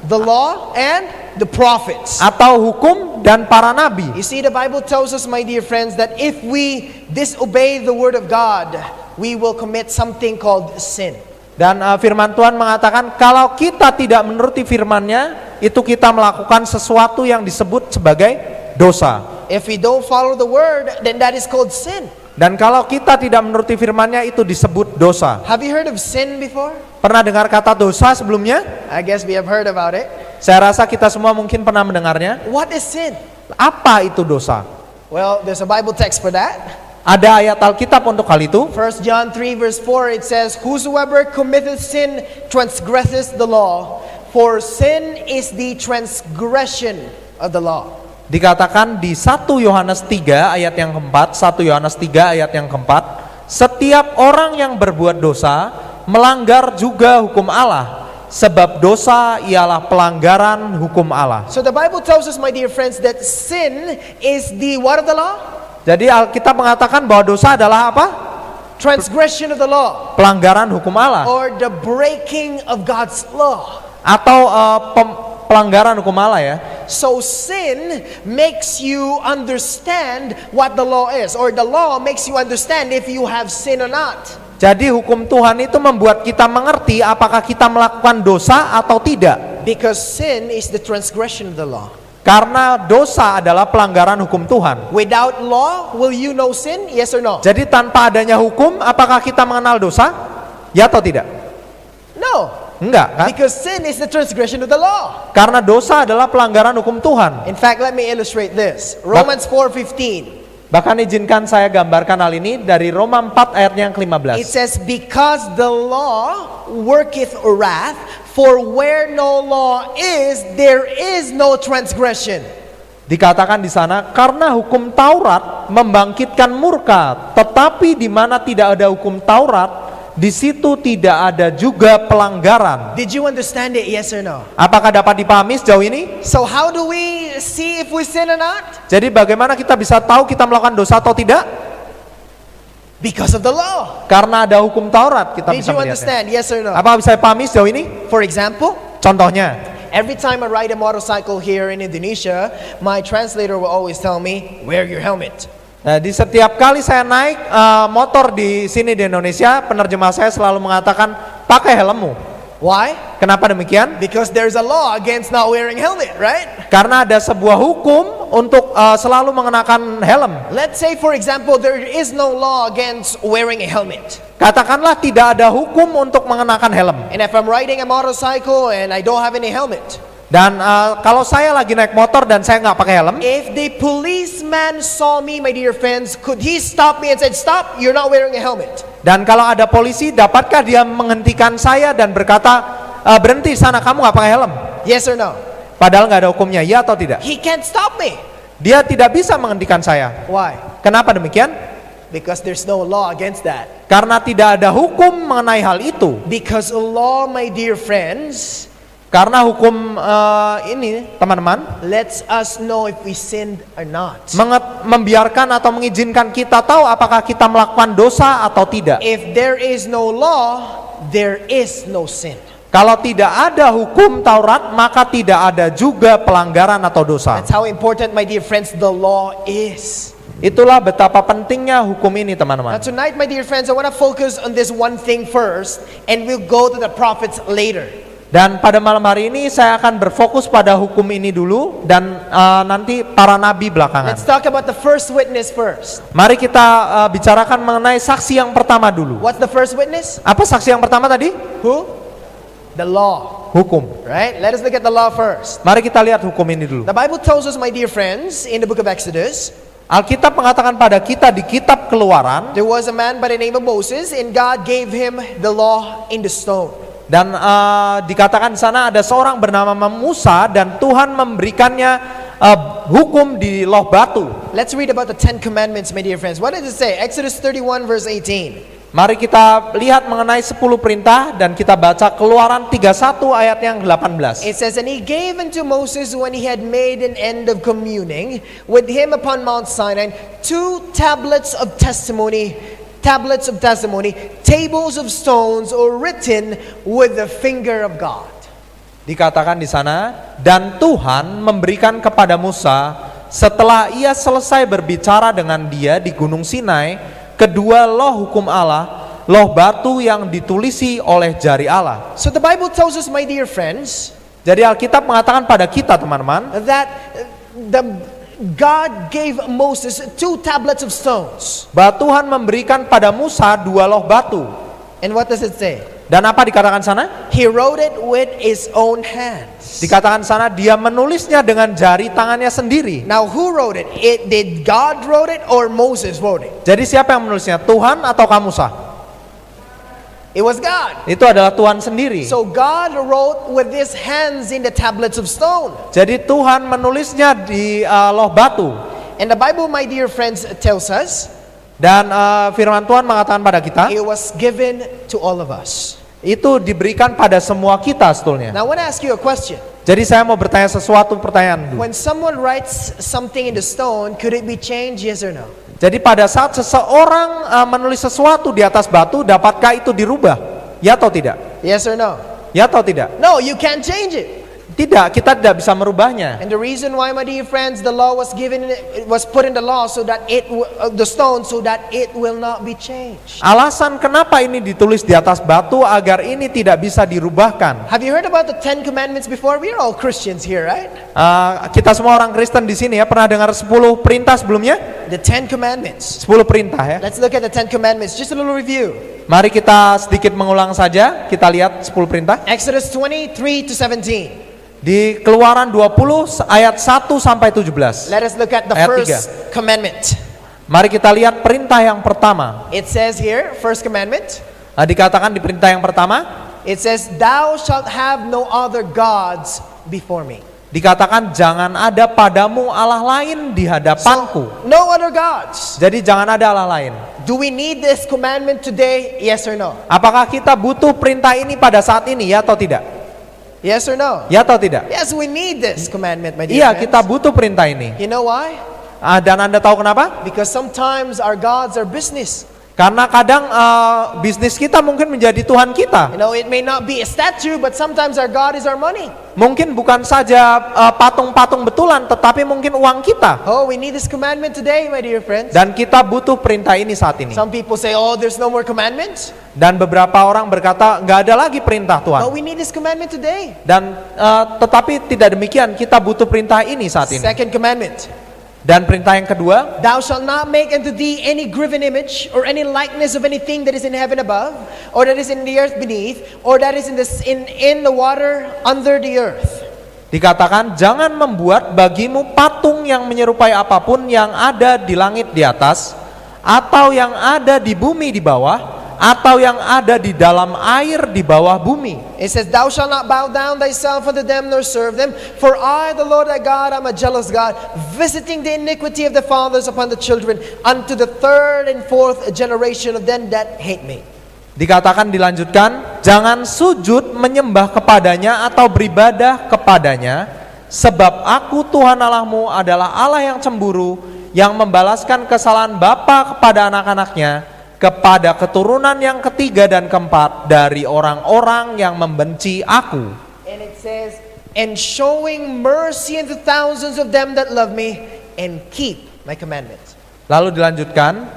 the law, and the prophets. Atau hukum dan para nabi. You see, the Bible tells us, my dear friends, that if we disobey the Word of God, we will commit something called sin. Dan firman Tuhan mengatakan kalau kita tidak menuruti firman-Nya, itu kita melakukan sesuatu yang disebut sebagai dosa. If we don't follow the word, then that is called sin. Dan kalau kita tidak menuruti firman-Nya, itu disebut dosa. Have you heard of sin before? Pernah dengar kata dosa sebelumnya? I guess we have heard about it. Saya rasa kita semua mungkin pernah mendengarnya. What is sin? Apa itu dosa? Well, there's a Bible text for that. Ada ayat Alkitab untuk hal itu. 1 John 3 verse 4, it says, "Whosoever committeth sin transgresseth the law, for sin is the transgression of the law." Dikatakan di 1 Yohanes 3 ayat yang keempat, 1 Yohanes 3 ayat yang keempat, setiap orang yang berbuat dosa melanggar juga hukum Allah, sebab dosa ialah pelanggaran hukum Allah. So the Bible tells us, my dear friends, that sin is the what of the law? Jadi Alkitab mengatakan bahwa dosa adalah apa? Transgression of the law, Pelanggaran hukum Allah, or the breaking of God's law. atau pelanggaran hukum Allah ya. So sin makes you understand what the law is, or the law makes you understand if you have sin or not. Jadi hukum Tuhan itu membuat kita mengerti apakah kita melakukan dosa atau tidak. Because sin is the transgression of the law. Karena dosa adalah pelanggaran hukum Tuhan. Without law, will you know sin? Yes or no? Jadi tanpa adanya hukum, apakah kita mengenal dosa? Ya atau tidak? No. Enggak kan? Because sin is the transgression of the law. Karena dosa adalah pelanggaran hukum Tuhan. In fact, let me illustrate this. Romans 4:15. Bahkan izinkan saya gambarkan hal ini dari Roma 4 ayat yang It ke-15. says, "Because the law worketh wrath, for where no law is, there is no transgression." Dikatakan di sana, karena hukum Taurat membangkitkan murka, tetapi di mana tidak ada hukum Taurat, di situ tidak ada juga pelanggaran. Did you understand it? Yes or no? Apakah dapat dipahami sejauh ini? So how do we see if we sin or not? Jadi bagaimana kita bisa tahu kita melakukan dosa atau tidak? Because of the law. Karena ada hukum Taurat kita Did bisa you melihatnya. understand? Yes or no? Apakah bisa dipahami sejauh ini? For example, Contohnya, every time I ride a motorcycle here in Indonesia, my translator will always tell me, "Wear your helmet." nah, di setiap kali saya naik motor di sini di Indonesia, penerjemah saya selalu mengatakan pakai helmmu. Why? Kenapa demikian? Because there's a law against not wearing helmet, right? Karena ada sebuah hukum untuk selalu mengenakan helm. Let's say, for example, there is no law against wearing a helmet. Katakanlah tidak ada hukum untuk mengenakan helm. And if I'm riding a motorcycle and I don't have any helmet, Dan kalau saya lagi naik motor dan saya nggak pakai helm, if the policeman saw me, my dear friends, could he stop me and said, "Stop, you're not wearing a helmet"? dan kalau ada polisi, dapatkah dia menghentikan saya dan berkata, berhenti sana, kamu nggak pakai helm? Yes or no? Padahal nggak ada hukumnya, ya atau tidak? He can't stop me. Dia tidak bisa menghentikan saya. Why? Kenapa demikian? Because there's no law against that. Karena tidak ada hukum mengenai hal itu. Because a law, my dear friends, Karena hukum ini, teman-teman, lets us know if we sinned or not. membiarkan atau mengizinkan kita tahu apakah kita melakukan dosa atau tidak. If there is no law, there is no sin. Kalau tidak ada hukum Taurat, maka tidak ada juga pelanggaran atau dosa. That's how important, my dear friends, the law is. Itulah betapa pentingnya hukum ini, Now teman-teman. tonight, my dear friends, I want to focus on this one thing first, and we'll go to the prophets later. Dan pada malam hari ini saya akan berfokus pada hukum ini dulu dan nanti para nabi belakangan. Let's talk about the first witness first. Mari kita bicarakan mengenai saksi yang pertama dulu. What's the first witness? Apa saksi yang pertama tadi? Who? The law, Hukum. right? Let us look at the law first. Mari kita lihat hukum ini dulu. The Bible tells us, my dear friends, in the book of Exodus, Alkitab mengatakan pada kita di kitab Keluaran, there was a man by the name of Moses, and God gave him the law in the stone. dan dikatakan di sana ada seorang bernama Musa dan Tuhan memberikannya hukum di loh batu. Let's read about the 10 commandments, my dear friends. What does it say? Exodus 31 verse 18. Mari kita lihat mengenai 10 perintah dan kita baca Keluaran 31 ayat yang 18. It says, "And he gave unto Moses, when he had made an end of communing with him upon Mount Sinai, 2 tablets of testimony, tables of stones, or written with the finger of God." Dikatakan di sana, dan Tuhan memberikan kepada Musa setelah ia selesai berbicara dengan dia di Gunung Sinai kedua loh hukum Allah loh batu yang ditulisi oleh jari Allah. So the Bible tells us, my dear friends, Jadi Alkitab mengatakan pada kita teman-teman, that God gave Moses 2 tablets of stones. bahwa Tuhan memberikan pada Musa 2 loh batu. And what does it say? Dan apa dikatakan sana? He wrote it with his own hands. Dikatakan sana dia menulisnya dengan jari tangannya sendiri. Now who wrote it? Did God wrote it or Moses wrote it? Jadi siapa yang menulisnya? Tuhan atau Musa? It was God. Itu adalah Tuhan sendiri. So God wrote with his hands in the tablets of stone. Jadi Tuhan menulisnya di loh batu. And the Bible, my dear friends, tells us Dan firman Tuhan mengatakan pada kita, it was given to all of us. itu diberikan pada semua kita sebetulnya. Now I want to ask you a question. Jadi saya mau bertanya sesuatu pertanyaan dulu. When someone writes something in the stone, could it be changed, yes or no? Jadi pada saat seseorang menulis sesuatu di atas batu, dapatkah itu dirubah? Ya atau tidak? Yes or no? Ya atau tidak? No, you can't change it. Tidak, kita tidak bisa merubahnya. And the reason why, my dear friends, the law was given, it was put in the law so that the stone, so that it will not be changed. Alasan kenapa ini ditulis di atas batu agar ini tidak bisa dirubahkan. Have you heard about the 10 commandments before? We're all Christians here, right? Kita semua orang Kristen di sini ya pernah dengar 10 perintah sebelumnya? The 10 commandments. 10 perintah ya. Let's look at the 10 commandments. Just a little review. Mari kita sedikit mengulang saja. Kita lihat 10 perintah. Exodus 23 to 17. Di Keluaran 20 ayat 1 sampai 17. Let us look at the Ayat first commandment. Mari kita lihat perintah yang pertama. It says here, first commandment, Dikatakan di perintah yang pertama, it says, "Thou shalt have no other gods before me." dikatakan jangan ada padamu Allah lain di hadapanku. So, no other gods. Jadi jangan ada Allah lain. Do we need this commandment today? Yes or no? Apakah kita butuh perintah ini pada saat ini, ya atau tidak? Yes or no? Ya atau tidak? Yes, we need this commandment, my dear Iya, friends. kita butuh perintah ini. You know why? Dan Anda tahu kenapa? Because sometimes our gods are business. Karena kadang bisnis kita mungkin menjadi Tuhan kita. You know, it may not be a statue, but sometimes our God is our money. Mungkin bukan saja patung-patung betulan, tetapi mungkin uang kita. Oh, we need this commandment today, my dear friends. Dan kita butuh perintah ini saat ini. Some people say, oh, there's no more commandments. Dan beberapa orang berkata nggak ada lagi perintah But Tuhan. we need this commandment today. Dan tetapi tidak demikian, kita butuh perintah ini saat ini. Second commandment. Dan perintah yang kedua, Thou shalt not make unto thee any graven image or any likeness of anything that is in heaven above, or that is in the earth beneath, or that is in the water under the earth. dikatakan jangan membuat bagimu patung yang menyerupai apapun yang ada di langit di atas, atau yang ada di bumi di bawah, atau yang ada di dalam air di bawah bumi. It says, Thou shalt not bow down thyself unto them nor serve them, for I, the Lord thy God, am a jealous God, visiting the iniquity of the fathers upon the children, unto the third and fourth generation of them that hate me. Dikatakan dilanjutkan, jangan sujud menyembah kepadanya atau beribadah kepadanya, sebab aku Tuhan Allahmu adalah Allah yang cemburu, yang membalaskan kesalahan bapa kepada anak-anaknya, kepada keturunan yang ketiga dan keempat dari orang-orang yang membenci aku. And it says, and showing mercy unto thousands of them that love me, and keep my commandments. Lalu dilanjutkan,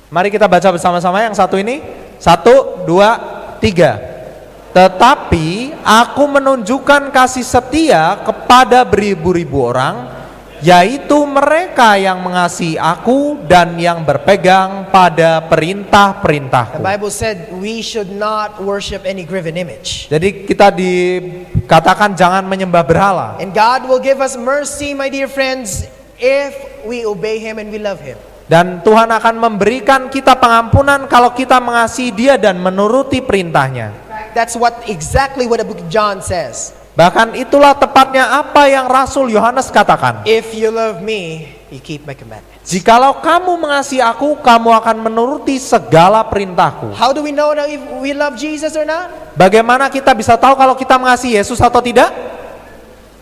mari kita baca bersama-sama yang satu ini. 1, 2, 3. Tetapi aku menunjukkan kasih setia kepada beribu-ribu orang, yaitu mereka yang mengasihi aku dan yang berpegang pada The perintah-perintahku. Bible said we should not worship any graven image. Jadi kita dikatakan jangan menyembah berhala. And God will give us mercy, my dear friends, if we obey Him and we love Him. Dan Tuhan akan memberikan kita pengampunan kalau kita mengasihi Dia dan menuruti perintahnya. That's exactly what the book of John says. Bahkan itulah tepatnya apa yang Rasul Yohanes katakan. If you love me, you keep my commandments. Jikalau kamu mengasihi aku, kamu akan menuruti segala perintahku. How do we know if we love Jesus or not? Bagaimana kita bisa tahu kalau kita mengasihi Yesus atau tidak?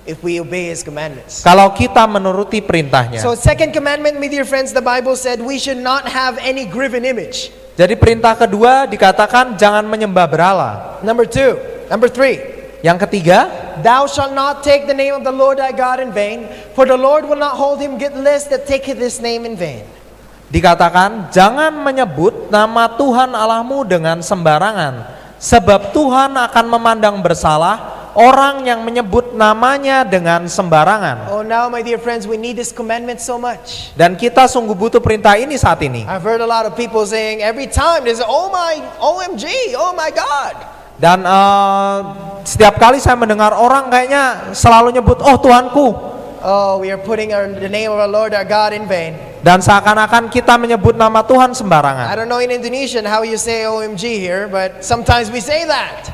If we obey His commandments. Kalau kita menuruti perintahnya. So second commandment, my dear friends, the Bible said we should not have any graven image. Jadi perintah kedua dikatakan jangan menyembah berhala. Number 3. Yang ketiga, Thou shalt not take the name of the Lord thy God in vain, for the Lord will not hold him guiltless that taketh his name in vain. Dikatakan, jangan menyebut nama Tuhan Allahmu dengan sembarangan, sebab Tuhan akan memandang bersalah orang yang menyebut namanya dengan sembarangan. Oh, now my dear friends, we need this commandment so much. Dan kita sungguh butuh perintah ini saat ini. I've heard a lot of people saying every time there's oh my OMG, oh my God. Dan setiap kali saya mendengar orang kayaknya selalu nyebut, oh Tuhanku. Oh, we are putting the name of our Lord our God in vain. Dan seakan-akan kita menyebut nama Tuhan I sembarangan. don't know in Indonesian how you say OMG here, but sometimes we say that.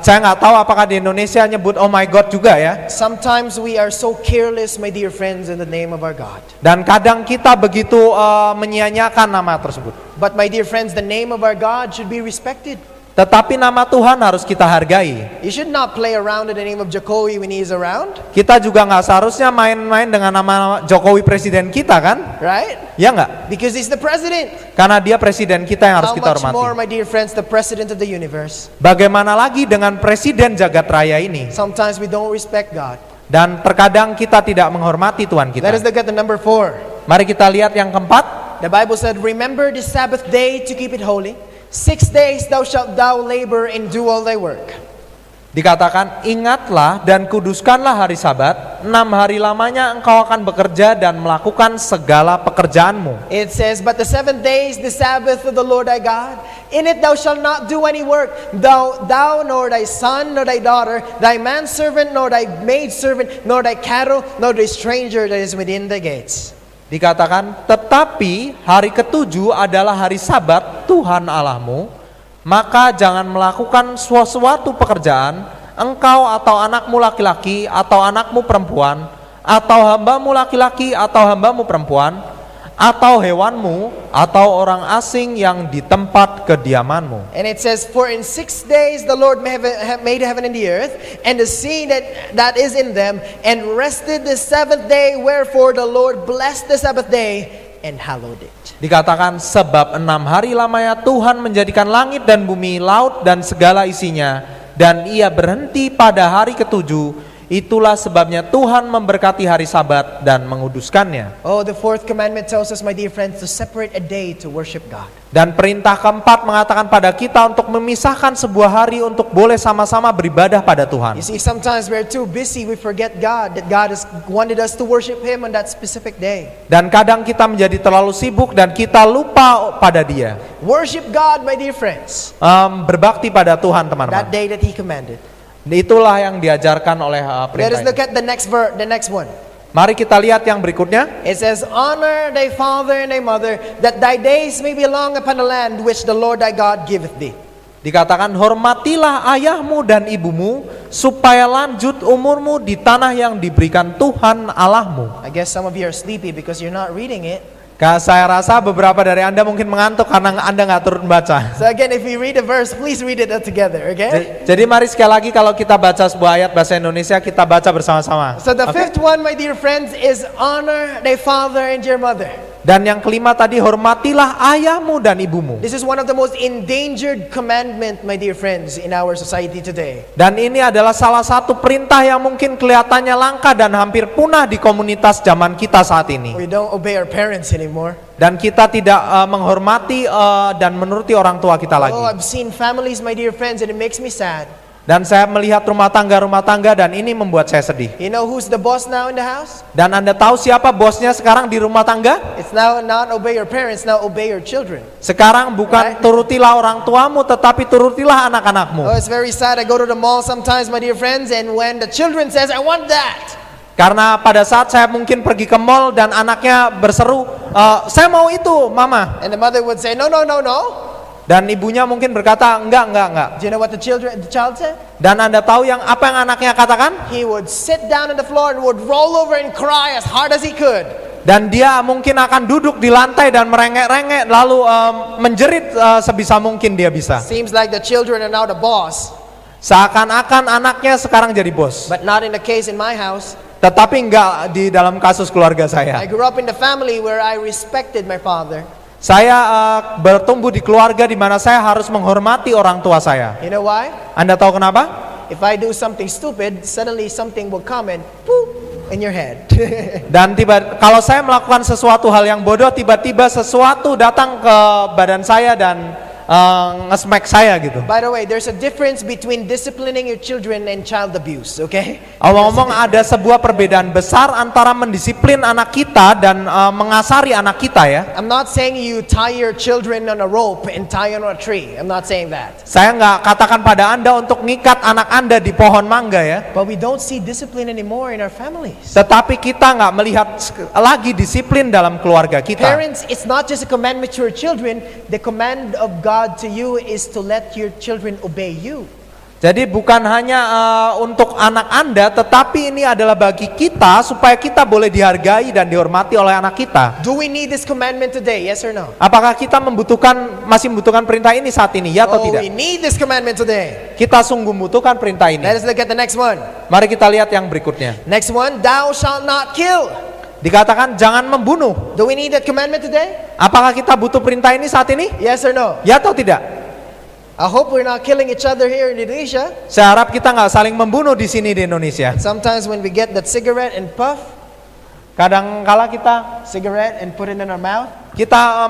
Saya nggak tahu apakah di Indonesia nyebut oh my God juga ya. Sometimes we are so careless, my dear friends, in the name of our God. Dan kadang kita begitu menyia-nyiakan nama tersebut. But my dear friends, the name of our God should be respected. Tetapi nama Tuhan harus kita hargai. You should not play around with the name of Jokowi when he is around, Kita juga nggak seharusnya main-main dengan nama Jokowi presiden kita kan? right? Ya nggak? Because he's the president. Karena dia presiden kita yang harus How kita much more, hormati. my dear friends, the president of the universe. Bagaimana lagi dengan presiden jagat raya ini? Sometimes we don't respect God. Dan terkadang kita tidak menghormati Tuhan Let us kita. look at the number 4. Mari kita lihat yang keempat. The Bible said, remember the Sabbath day to keep it holy. 6 days thou shalt thou labor and do all thy work. Dikatakan, ingatlah dan kuduskanlah hari Sabat, 6 hari lamanya engkau akan bekerja dan melakukan segala pekerjaanmu. It says, but the 7th day is the Sabbath of the Lord thy God. In it thou shalt not do any work, thou nor thy son nor thy daughter, thy manservant nor thy maidservant, nor thy cattle, nor thy stranger that is within the gates. Dikatakan, tetapi hari ketujuh adalah hari Sabat Tuhan Allahmu, maka jangan melakukan sesuatu pekerjaan, engkau atau anakmu laki-laki atau anakmu perempuan, atau hambamu laki-laki atau hambamu perempuan, atau hewanmu, atau orang asing yang di tempat kediamanmu. And it says, for in 6 days the Lord made heaven and the earth, and the sea that is in them, and rested the 7th day, wherefore the Lord blessed the Sabbath day, and hallowed it. Dikatakan, sebab 6 hari lamanya Tuhan menjadikan langit dan bumi, laut dan segala isinya, dan ia berhenti pada hari ketujuh. Itulah sebabnya Tuhan memberkati hari Sabat dan menguduskannya. Oh, the 4th commandment tells us, my dear friends, to separate a day to worship God. Dan perintah keempat mengatakan pada kita untuk memisahkan sebuah hari untuk boleh sama-sama beribadah pada Tuhan. You see, sometimes we're too busy, we forget God, that God has wanted us to worship Him on that specific day. Dan kadang kita menjadi terlalu sibuk dan kita lupa pada Dia. Worship God, my dear friends, Berbakti pada Tuhan, that teman-teman. day that He commanded. Itulah yang diajarkan oleh Let us perintah look ini. at the next verse, the next one. Mari kita lihat yang berikutnya. It says, honor thy father and thy mother, that thy days may be long upon the land which the Lord thy God giveth thee. Dikatakan, hormatilah ayahmu dan ibumu, supaya lanjut umurmu di tanah yang diberikan Tuhan Allahmu. I guess some of you are sleepy because you're not reading it. Saya rasa beberapa dari Anda mungkin mengantuk karena Anda nggak turut baca. So again, if you read a verse, please read it together, okay? Jadi mari sekali lagi kalau kita baca sebuah ayat bahasa Indonesia, kita baca bersama-sama. So the Oke? 5th one, my dear friends, is honor thy father and your mother. Dan yang kelima tadi, hormatilah ayahmu dan ibumu. This is one of the most endangered commandment, my dear friends, in our society today. Dan ini adalah salah satu perintah yang mungkin kelihatannya langka dan hampir punah di komunitas zaman kita saat ini. We don't obey our parents anymore. Dan kita tidak menghormati dan menuruti orang tua kita Oh, lagi. I've seen families, my dear friends, and it makes me sad. Dan saya melihat rumah tangga dan ini membuat saya sedih. You know who's the boss now in the house? Dan Anda tahu siapa bosnya sekarang di rumah tangga? It's now not obey your parents, now obey your children. Sekarang bukan turutilah orang tuamu, tetapi turutilah anak-anakmu. Oh, it's very sad. I go to the mall sometimes, my dear friends, and when the children says, I want that. Karena pada saat saya mungkin pergi ke mall dan anaknya berseru, saya mau itu, mama. And the mother would say, no, no, no, no. Dan ibunya mungkin berkata, enggak. Do you know what the child said? Dan Anda tahu apa yang anaknya katakan? He would sit down on the floor and would roll over and cry as hard as he could. Dan dia mungkin akan duduk di lantai dan merengek-rengek lalu menjerit sebisa mungkin dia bisa. Seems like the children are now the boss. Seakan-akan anaknya sekarang jadi bos. But not in the case in my house. Tetapi enggak di dalam kasus keluarga saya. I grew up in the family where I respected my father. Saya bertumbuh di keluarga di mana saya harus menghormati orang tua saya. You know why? Anda tahu kenapa? If I do something stupid, suddenly something will come and boop. in your head. Dan kalau saya melakukan sesuatu hal yang bodoh, tiba-tiba sesuatu datang ke badan saya dan nge-smack saya gitu. By the way, there's a difference between disciplining your children and child abuse, okay? Omong-omong ada sebuah perbedaan besar antara mendisiplin anak kita dan mengasari anak kita ya. I'm not saying you tie your children on a rope and tie on a tree. I'm not saying that. Saya nggak katakan pada Anda untuk ngikat anak Anda di pohon mangga ya. But we don't see discipline anymore in our families. Tetapi kita nggak melihat lagi disiplin dalam keluarga kita. Parents, it's not just a commandment to your children. The command of God to you is to let your children obey you. Jadi bukan hanya untuk anak Anda, tetapi ini adalah bagi kita supaya kita boleh dihargai dan dihormati oleh anak kita. Do we need this commandment today? Yes or no? Apakah kita masih membutuhkan perintah ini saat ini, ya atau tidak? We need this commandment today. Kita sungguh membutuhkan perintah ini. Let us look at the next one. Mari kita lihat yang berikutnya. Next one, thou shalt not kill. Dikatakan jangan membunuh. Do we need that commandment today? Apakah kita butuh perintah ini saat ini? Yes or no? Ya atau tidak? I hope we're not killing each other here in Indonesia. Saya harap kita nggak saling membunuh di sini di Indonesia. Sometimes when we get that cigarette and puff, kadang-kala kita cigarette and put it in our mouth,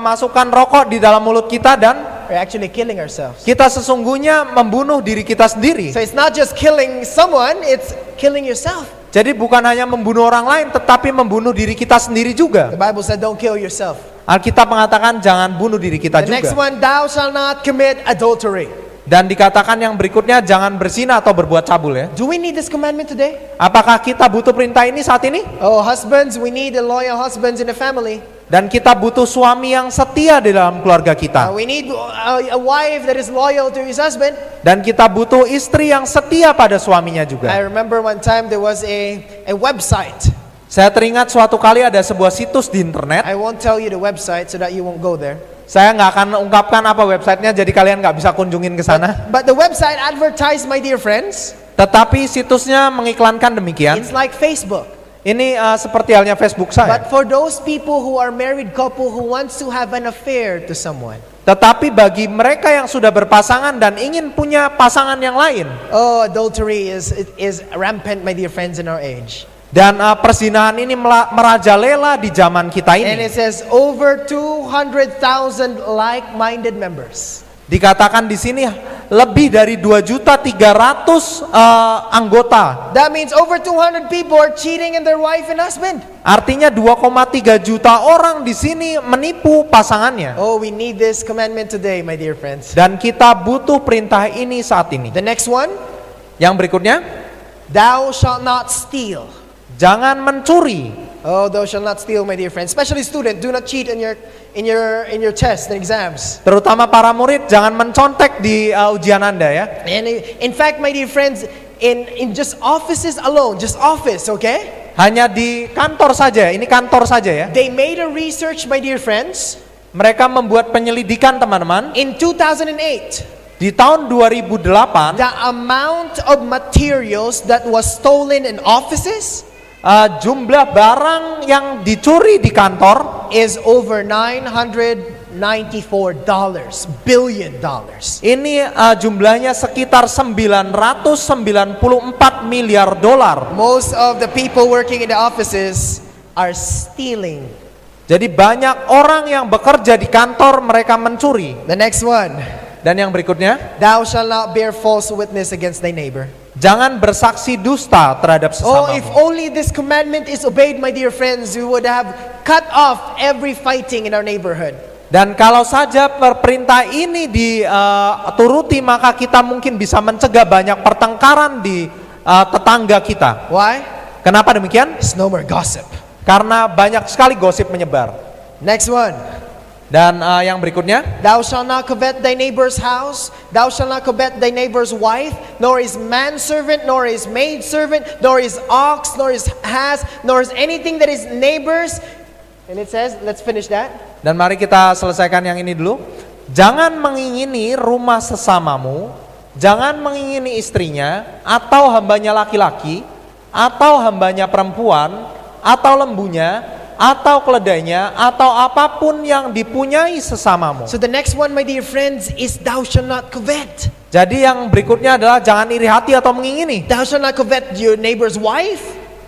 masukkan rokok di dalam mulut kita dan we're actually killing ourselves. kita sesungguhnya membunuh diri kita sendiri. So it's not just killing someone, it's killing yourself. Jadi bukan hanya membunuh orang lain, tetapi membunuh diri kita sendiri juga. The Bible said don't kill yourself. Alkitab mengatakan jangan bunuh diri kita The next juga. one, thou shalt not commit adultery. Dan dikatakan yang berikutnya jangan berzina atau berbuat cabul ya. Do we need this commandment today? Apakah kita butuh perintah ini saat ini? Oh, husbands, we need a loyal husbands in the family. Dan kita butuh suami yang setia di dalam keluarga kita. We need a wife that is loyal to his husband. Dan kita butuh istri yang setia pada suaminya juga. I remember one time there was a website. Saya teringat suatu kali ada sebuah situs di internet. I won't tell you the website so that you won't go there. Saya nggak akan ungkapkan apa websitenya, jadi kalian nggak bisa kunjungin ke sana. But the website advertised, my dear friends. Tetapi situsnya mengiklankan demikian. It's like Facebook. Ini seperti halnya Facebook saya. But for those people who are married couple who wants to have an affair to someone. Tetapi bagi mereka yang sudah berpasangan dan ingin punya pasangan yang lain. Oh, adultery is rampant, my dear friends, in our age. Dan perzinahan ini merajalela di zaman kita And ini. it says over 200,000 like-minded members. Dikatakan di sini lebih dari 2.300.000 anggota. That means over 200 people are cheating on their wife and husband. Artinya 2,3 juta orang di sini menipu pasangannya. Oh, we need this commandment today, my dear friends. Dan kita butuh perintah ini saat ini. The next one, Yang berikutnya, thou shalt not steal. jangan mencuri. Oh, thou shalt not steal, my dear friends. Especially student, do not cheat in your tests and exams. Terutama para murid, jangan mencontek di ujian Anda ya. And in fact, my dear friends, in just offices alone, just office, okay? Hanya di kantor saja, ini kantor saja ya. They made a research, my dear friends. Mereka membuat penyelidikan teman-teman. In 2008, Di tahun 2008, the amount of materials that was stolen in offices jumlah barang yang dicuri di kantor is over $994 billion. ini jumlahnya sekitar 994 miliar dolar. Most of the people working in the offices are stealing. Jadi banyak orang yang bekerja di kantor mereka mencuri. The next one, Dan yang berikutnya, thou shalt not bear false witness against thy neighbor. jangan bersaksi dusta terhadap Oh, if sesamamu. only this commandment is obeyed, my dear friends, we would have cut off every fighting in our neighborhood. Dan kalau saja perintah ini dituruti, maka kita mungkin bisa mencegah banyak pertengkaran di tetangga kita. Why? Kenapa demikian? It's no more gossip. Karena banyak sekali gosip menyebar. Next one, Dan yang berikutnya, thou shalt not covet thy neighbor's house, thou shalt not covet thy neighbor's wife, nor his manservant, nor his maidservant, nor his ox, nor his ass, nor his anything that is neighbor's. And it says, let's finish that. dan mari kita selesaikan yang ini dulu. Jangan mengingini rumah sesamamu, jangan mengingini istrinya, atau hambanya laki-laki, atau hambanya perempuan, atau lembunya, atau keledainya, atau apapun yang dipunyai sesamamu. So the next one, my dear friends, is thou shalt not covet. Jadi yang berikutnya adalah jangan iri hati atau mengingini. Thou shalt not covet your neighbor's wife.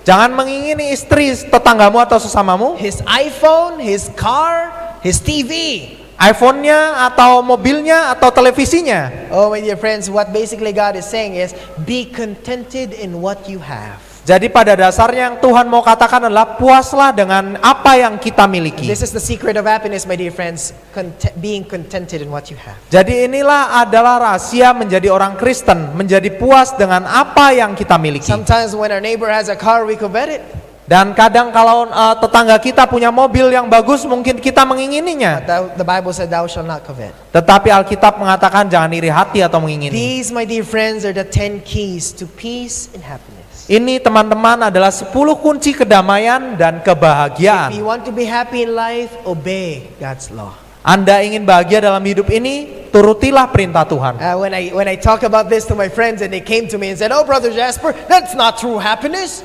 Jangan mengingini istri tetanggamu atau sesamamu, his iPhone, his car, his TV. iPhone-nya atau mobilnya atau televisinya. Oh, my dear friends, what basically God is saying is, be contented in what you have. Jadi pada dasarnya yang Tuhan mau katakan adalah puaslah dengan apa yang kita miliki. This is the secret of happiness, my dear friends, being contented in what you have. Jadi inilah adalah rahasia menjadi orang Kristen, menjadi puas dengan apa yang kita miliki. Sometimes when our neighbor has a car, we covet it. Dan kadang kalau tetangga kita punya mobil yang bagus, mungkin kita mengingininya. The Bible said, thou shalt not covet. Tetapi Alkitab mengatakan jangan iri hati atau mengingini. These, my dear friends, are the 10 keys to peace and happiness. Ini teman-teman adalah 10 kunci kedamaian dan If kebahagiaan. you want to be happy in life, obey God's law. Anda ingin bahagia dalam hidup ini, turutilah perintah Tuhan. When I talk about this to my friends and they came to me and said, oh, Brother Jasper, that's not true happiness.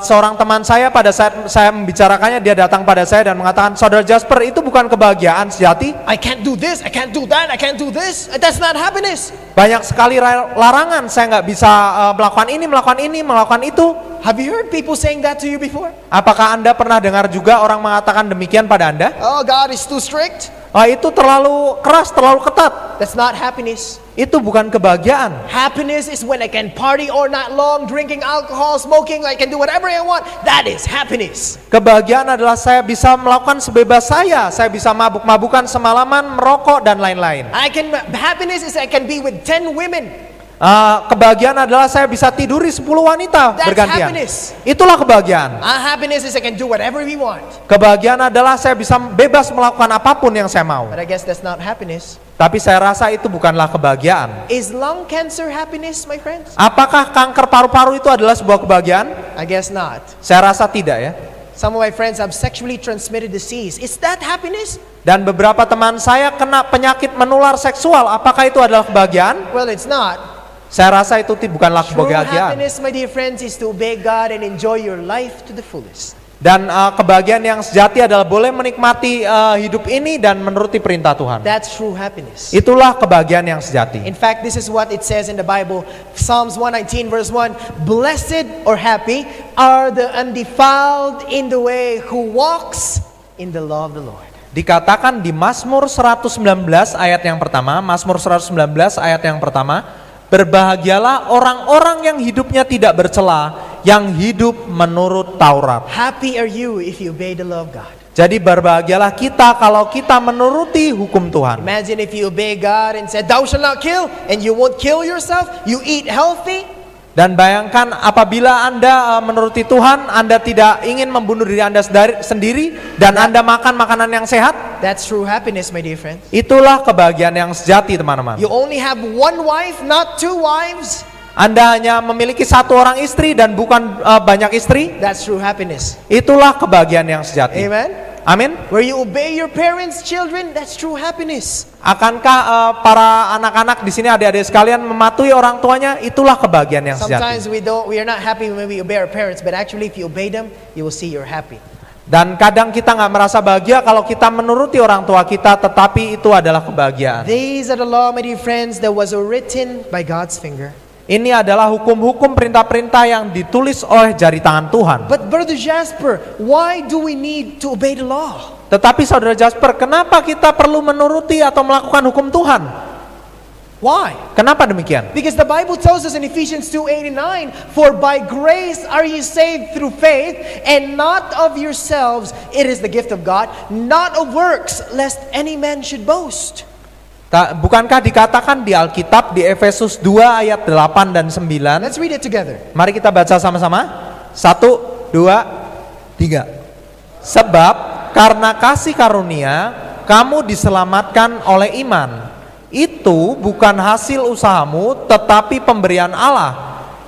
Seorang teman saya pada saat saya membicarakannya, dia datang pada saya dan mengatakan, Saudara Jasper, itu bukan kebahagiaan sejati. I can't do this, I can't do that, I can't do this. That's not happiness. Banyak sekali larangan, saya nggak bisa melakukan ini, melakukan itu. Have you heard people saying that to you before? Apakah Anda pernah dengar juga orang mengatakan demikian pada Anda? Oh, God is too strict. Itu terlalu keras, terlalu ketat. That's not happiness. Itu bukan kebahagiaan. Happiness is when I can party all night long, drinking alcohol, smoking, I can do whatever I want. That is happiness. Kebahagiaan adalah saya bisa melakukan sebebas saya bisa mabuk-mabukan semalaman, merokok dan lain-lain. Happiness is I can be with 10 women. Kebahagiaan adalah saya bisa tiduri 10 wanita That's bergantian. happiness. Itulah kebahagiaan. Happiness is I can do whatever we want. Kebahagiaan adalah saya bisa bebas melakukan apapun yang saya mau. But I guess that's not happiness. Tapi saya rasa itu bukanlah kebahagiaan. Is lung cancer happiness, my friends? Apakah kanker paru-paru itu adalah sebuah kebahagiaan? I guess not. Saya rasa tidak ya. Some of my friends have sexually transmitted disease. Is that happiness? Dan beberapa teman saya kena penyakit menular seksual. Apakah itu adalah kebahagiaan? Well, it's not. Saya rasa itu bukanlah True kebahagiaan. happiness, my dear friends, is to obey God and enjoy your life to the fullest. Dan kebahagiaan yang sejati adalah boleh menikmati hidup ini dan menuruti perintah Tuhan. That's true happiness. Itulah kebahagiaan yang sejati. In fact, this is what it says in the Bible. Psalms 119 verse 1. Blessed or happy are the undefiled in the way who walks in the law of the Lord. Dikatakan di Mazmur 119 ayat yang pertama, Mazmur 119 ayat yang pertama, berbahagialah orang-orang yang hidupnya tidak bercela, yang hidup menurut Taurat. Happy are you if you obey the law of God. Jadi berbahagialah kita kalau kita menuruti hukum Tuhan. Imagine if you obey God and said, thou shalt not kill, and you won't kill yourself, you eat healthy. Dan bayangkan apabila Anda menuruti Tuhan, Anda tidak ingin membunuh diri Anda sendiri, dan Anda makan makanan yang sehat. That's true happiness, my dear friends. Itulah kebahagiaan yang sejati, teman-teman. You only have one wife, not two wives. Anda hanya memiliki satu orang istri dan bukan banyak istri. That's true happiness. Itulah kebahagiaan yang sejati. Amen. Amin. Where you obey your parents, children, that's true happiness. Akankah para anak-anak di sini, adik-adik sekalian, mematuhi orang tuanya? Itulah kebahagiaan yang sejati. Sometimes we are not happy when we obey our parents, but actually if you obey them, you will see you're happy. Dan kadang kita nggak merasa bahagia kalau kita menuruti orang tua kita, tetapi itu adalah kebahagiaan. These are the law, my dear friends, that was written by God's finger. Ini adalah hukum-hukum perintah-perintah yang ditulis oleh jari tangan Tuhan. But Brother Jasper, why do we need to obey the law? Tetapi Saudara Jasper, kenapa kita perlu menuruti atau melakukan hukum Tuhan? Why? Kenapa demikian? Because the Bible tells us in Ephesians 2:8-9, for by grace are you saved through faith, and not of yourselves, it is the gift of God, not of works, lest any man should boast. Bukankah dikatakan di Alkitab di Efesus 2 ayat 8 dan 9? Let's read it together. Mari kita baca sama-sama. 1, 2, 3. Sebab karena kasih karunia kamu diselamatkan oleh iman. Itu bukan hasil usahamu, tetapi pemberian Allah.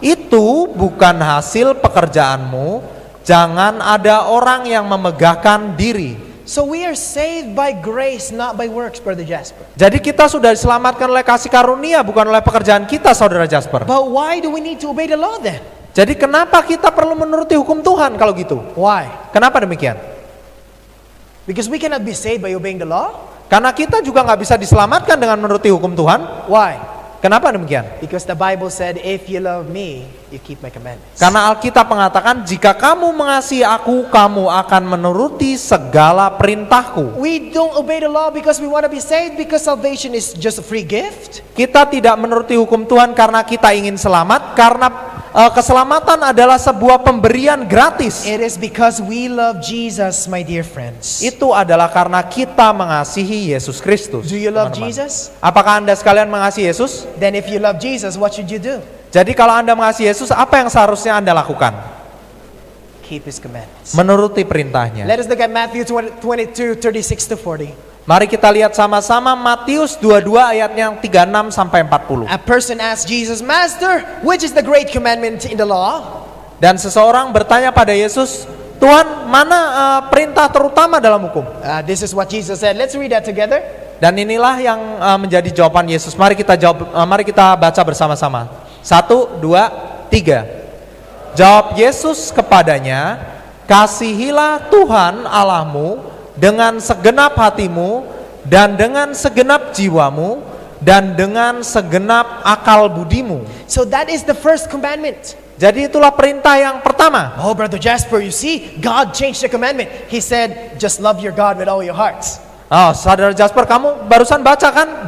Itu bukan hasil pekerjaanmu. Jangan ada orang yang memegahkan diri. So we are saved by grace, not by works, Brother Jasper. Jadi kita sudah diselamatkan oleh kasih karunia, bukan oleh pekerjaan kita, Saudara Jasper. But why do we need to obey the law then? Jadi kenapa kita perlu menuruti hukum Tuhan kalau gitu? Why? Kenapa demikian? Because we cannot be saved by obeying the law. Karena kita juga nggak bisa diselamatkan dengan menuruti hukum Tuhan. Why? Kenapa demikian? Because the Bible said, if you love me, you keep my commandments. Karena Alkitab mengatakan, jika kamu mengasihi aku, kamu akan menuruti segala perintahku. We don't obey the law because we want to be saved, because salvation is just a free gift. Kita tidak menuruti hukum Tuhan karena kita ingin selamat, karena keselamatan adalah sebuah pemberian gratis. It is because we love Jesus, my dear friends. Itu adalah karena kita mengasihi Yesus Kristus. Do you love teman-teman. Jesus? Apakah Anda sekalian mengasihi Yesus? Then if you love Jesus, what should you do? Jadi kalau Anda mengasihi Yesus, apa yang seharusnya Anda lakukan? Keep his commandments. Menuruti perintahnya. Let us look at Matthew 22, 36 to 40. Mari kita lihat sama-sama Matius 22 ayat yang 36 sampai 40. A person asked Jesus, Master, which is the great commandment in the law? Dan seseorang bertanya pada Yesus, Tuhan, mana perintah terutama dalam hukum? This is what Jesus said. Let's read that together. Dan inilah yang menjadi jawaban Yesus. Mari kita jawab, mari kita baca bersama-sama. 1, 2, 3. Jawab Yesus kepadanya, kasihilah Tuhan Allahmu dengan segenap hatimu dan dengan segenap jiwamu dan dengan segenap akal budimu. So that is the first commandment. Jadi itulah perintah yang pertama. Oh, Brother Jasper, you see, God changed the commandment. He said, just love your God with all your hearts. Oh, Saudara Jasper, kamu barusan baca kan?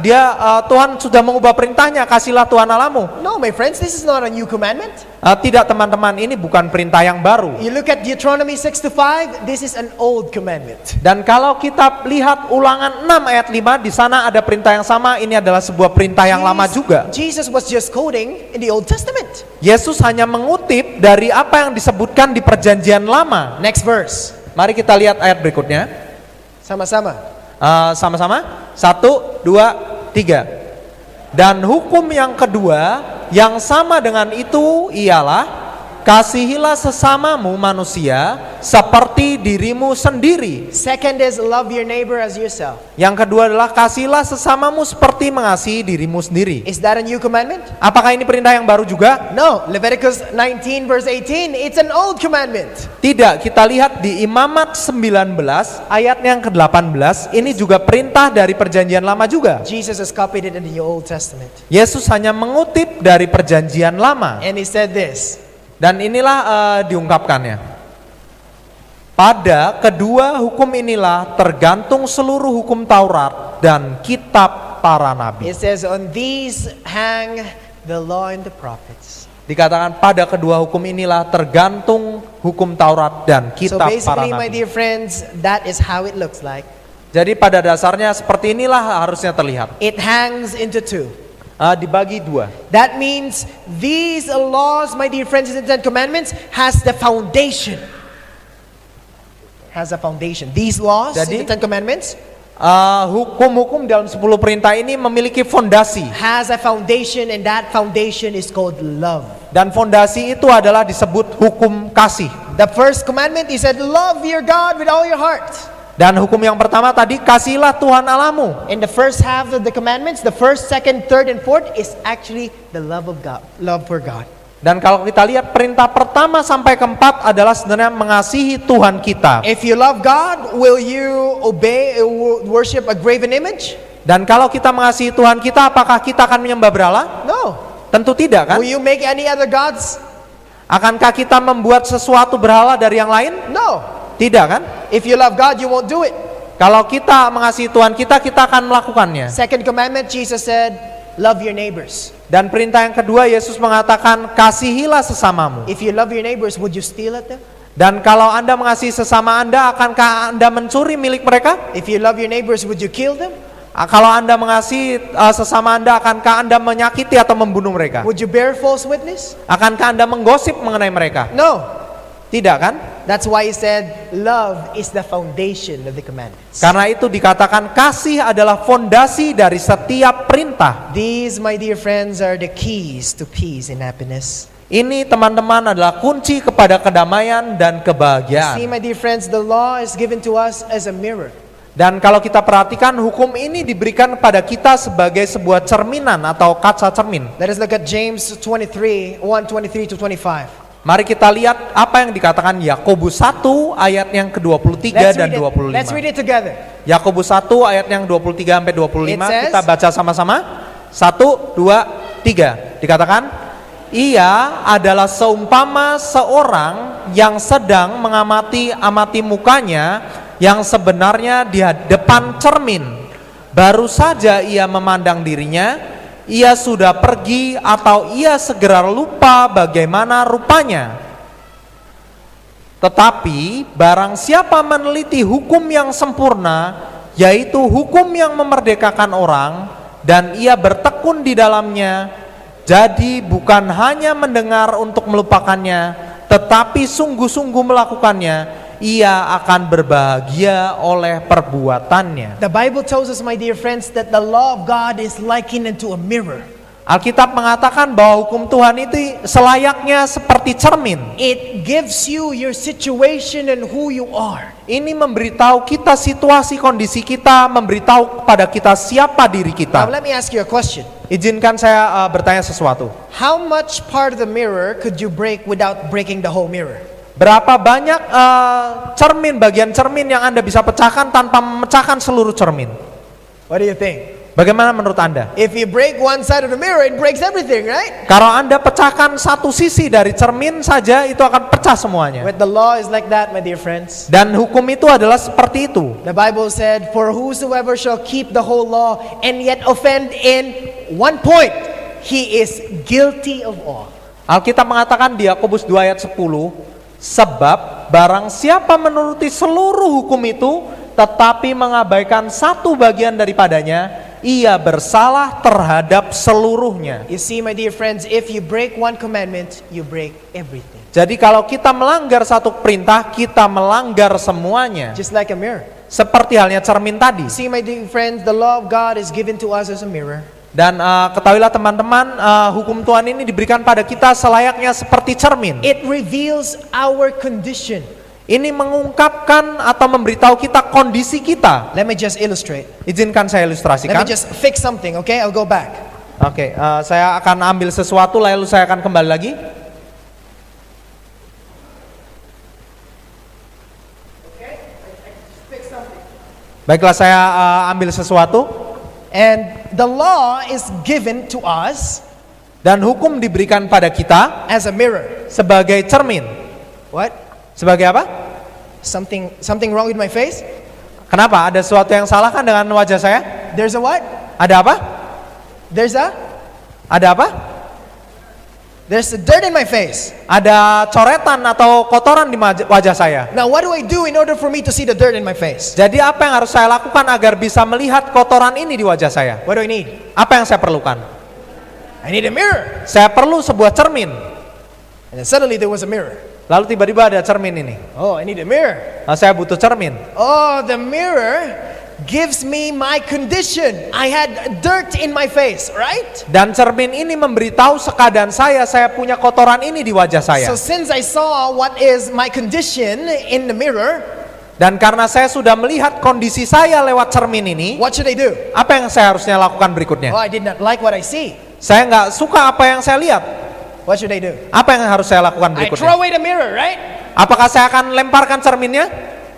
Tuhan sudah mengubah perintahnya, kasihlah Tuhan Allahmu. No, my friends, this is not a new commandment. Tidak teman-teman, ini bukan perintah yang baru. You look at Deuteronomy 6-5, this is an old commandment. Dan kalau kita lihat Ulangan 6 ayat 5, di sana ada perintah yang sama. Ini adalah sebuah perintah yang lama juga. Jesus was just quoting in the Old Testament. Yesus hanya mengutip dari apa yang disebutkan di Perjanjian Lama. Next verse. Mari kita lihat ayat berikutnya. Sama-sama. Sama-sama. 1, 2, 3. Dan hukum yang kedua yang sama dengan itu ialah, kasihilah sesamamu manusia seperti dirimu sendiri. Second is love your neighbor as yourself. Yang kedua adalah kasihilah sesamamu seperti mengasihi dirimu sendiri. Is that a new commandment? Apakah ini perintah yang baru juga? No, Leviticus 19 verse 18, it's an old commandment. Tidak, kita lihat di Imamat 19 ayat yang ke-18, ini juga perintah dari Perjanjian Lama juga. Jesus has copied it in the Old Testament. Yesus hanya mengutip dari Perjanjian Lama. And he said this. Dan inilah diungkapkannya. Pada kedua hukum inilah tergantung seluruh hukum Taurat dan kitab para nabi. It says, on these hang the law and the prophets. Dikatakan pada kedua hukum inilah tergantung hukum Taurat dan So kitab para basically, my nabi. dear friends, that is how it looks like. Jadi pada dasarnya seperti inilah harusnya terlihat. It hangs into two. Dibagi dua. That means these laws, my dear friends, in the Ten Commandments, has the foundation. Has a foundation. These laws in Jadi, the Ten Commandments hukum-hukum dalam 10 perintah ini memiliki fondasi. has a foundation, and that foundation is called love. Dan fondasi itu adalah disebut hukum kasih. The first commandment, he said, love your God with all your heart. Dan hukum yang pertama tadi, kasihilah Tuhan Allahmu. In the first half of the commandments, the first, second, third, and fourth is actually the love of God, love for God. Dan kalau kita lihat perintah pertama sampai keempat adalah sebenarnya mengasihi Tuhan kita. If you love God, will you obey, worship a graven image? Dan kalau kita mengasihi Tuhan kita, apakah kita akan menyembah berhala? No. Tentu tidak kan? Will you make any other gods? Akankah kita membuat sesuatu berhala dari yang lain? No. Tidak kan? If you love God, you won't do it. Kalau kita mengasihi Tuhan kita akan melakukannya. Second commandment, Jesus said, love your neighbors. Dan perintah yang kedua, Yesus mengatakan, kasihilah sesamamu. If you love your neighbors, would you steal at them? Dan kalau Anda mengasihi sesama Anda, akankah Anda mencuri milik mereka? If you love your neighbors, would you kill them? Kalau Anda mengasihi sesama Anda, akankah Anda menyakiti atau membunuh mereka? Would you bear false witness? Akankah Anda menggosip mengenai mereka? No. Tidak kan? That's why he said, love is the foundation of the commandments. Karena itu dikatakan kasih adalah fondasi dari setiap perintah. These, my dear friends, are the keys to peace and happiness. Ini teman-teman adalah kunci kepada kedamaian dan See, kebahagiaan. my dear friends, the law is given to us as a mirror. Dan kalau kita perhatikan, hukum ini diberikan kepada kita sebagai sebuah cerminan atau kaca cermin. Let us look at James 23, 1:23 to 25. Mari kita lihat apa yang dikatakan Yakobus 1 ayat yang ke-23 dan 25. Let's read it together. Yakobus 1 ayat yang 23 sampai 25, It says, kita baca sama-sama. 1, 2, 3 dikatakan, ia adalah seumpama seorang yang sedang mengamati mukanya yang sebenarnya di depan cermin. Baru saja ia memandang dirinya, ia sudah pergi atau ia segera lupa bagaimana rupanya. Tetapi barang siapa meneliti hukum yang sempurna, yaitu hukum yang memerdekakan orang, dan ia bertekun di dalamnya, jadi bukan hanya mendengar untuk melupakannya, tetapi sungguh-sungguh melakukannya, ia akan berbahagia oleh perbuatannya. The Bible tells us, my dear friends, that the law of God is likened unto a mirror. Alkitab mengatakan bahwa hukum Tuhan itu selayaknya seperti cermin. It gives you your situation and who you are. Ini memberitahu kita situasi kondisi kita, memberitahu kepada kita siapa diri Now kita. let me ask you a question. Izinkan saya bertanya sesuatu. How much part of the mirror could you break without breaking the whole mirror? Berapa banyak bagian cermin yang Anda bisa pecahkan tanpa memecahkan seluruh cermin? What do you think? Bagaimana menurut Anda? If you break one side of the mirror, it breaks everything, right? Kalau Anda pecahkan satu sisi dari cermin saja, itu akan pecah semuanya. But the law is like that, my dear friends. Dan hukum itu adalah seperti itu. The Bible said, for whosoever shall keep the whole law and yet offend in one point, he is guilty of all. Alkitab mengatakan di Yakobus 2 ayat 10, sebab barang siapa menuruti seluruh hukum itu, tetapi mengabaikan satu bagian daripadanya, ia bersalah terhadap seluruhnya. You see, my dear friends, if you break one commandment, you break everything. Jadi kalau kita melanggar satu perintah, kita melanggar semuanya. Just like a mirror. Seperti halnya cermin tadi. See, my dear friends, the law of God is given to us as a mirror. Dan ketahuilah teman-teman, hukum Tuhan ini diberikan pada kita selayaknya seperti cermin. It reveals our condition. Ini mengungkapkan atau memberitahu kita kondisi kita. Let me just illustrate. Izinkan saya Let ilustrasikan. me just fix something, okay? I'll go back. Oke, saya akan ambil sesuatu lalu saya akan kembali lagi. Baiklah, saya ambil sesuatu. And the law is given to us Dan hukum diberikan pada kita as a mirror. sebagai cermin. What? Sebagai apa? Something wrong with my face? Kenapa? Ada sesuatu yang salah kan dengan wajah saya? There's a what? Ada apa? There's a dirt in my face. Ada coretan atau kotoran di wajah saya. Now what do I do in order for me to see the dirt in my face? Jadi apa yang harus saya lakukan agar bisa melihat kotoran ini di wajah saya? What do I need? Apa yang saya perlukan? I need a mirror. Saya perlu sebuah cermin. And then suddenly there was a mirror. Lalu tiba-tiba ada cermin ini. Oh, I need a mirror. Nah, saya butuh cermin. Oh, the mirror gives me my condition. I had dirt in my face, right? Dan cermin ini memberitahu keadaan saya punya kotoran ini di wajah saya. So since I saw what is my condition in the mirror, Dan karena saya sudah melihat kondisi saya lewat cermin ini, what should I do? apa yang saya harusnya lakukan berikutnya? Oh, I did not like what I see. Saya nggak suka apa yang saya lihat. What should I do? Apa yang harus saya lakukan I berikutnya? throw away the mirror, right? Apakah saya akan lemparkan cerminnya?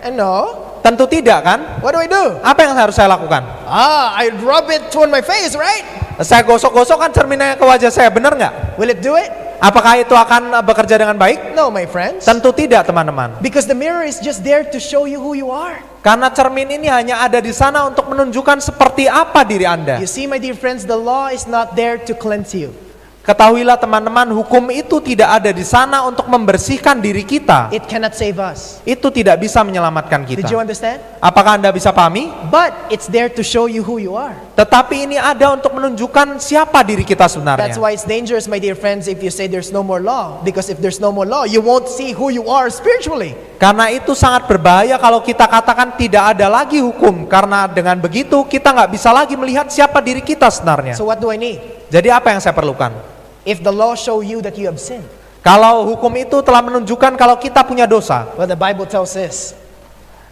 And no. Tentu tidak kan? What do I do? Apa yang harus saya lakukan? I rub it on my face, right? Saya gosok-gosokkan cerminnya ke wajah saya, benar nggak? Will it do it? Apakah itu akan bekerja dengan baik? No, my friends. Tentu tidak, teman-teman. Because the mirror is just there to show you who you are. Karena cermin ini hanya ada di sana untuk menunjukkan seperti apa diri Anda. You see, my dear friends, the law is not there to cleanse you. Ketahuilah teman-teman, hukum itu tidak ada di sana untuk membersihkan diri kita. It cannot save us. Itu tidak bisa menyelamatkan kita. Did you understand? Apakah Anda bisa pahami? But it's there to show you who you are. Tetapi ini ada untuk menunjukkan siapa diri kita That's sebenarnya. why it's dangerous, my dear friends, if you say there's no more law. Because if there's no more law, you won't see who you are spiritually. Karena itu sangat berbahaya kalau kita katakan tidak ada lagi hukum. Karena dengan begitu kita nggak bisa lagi melihat siapa diri kita sebenarnya. So what do I need? Jadi apa yang saya perlukan? If the law show you that you have sinned, Kalau hukum itu telah menunjukkan kalau kita punya dosa. well, the Bible tells us.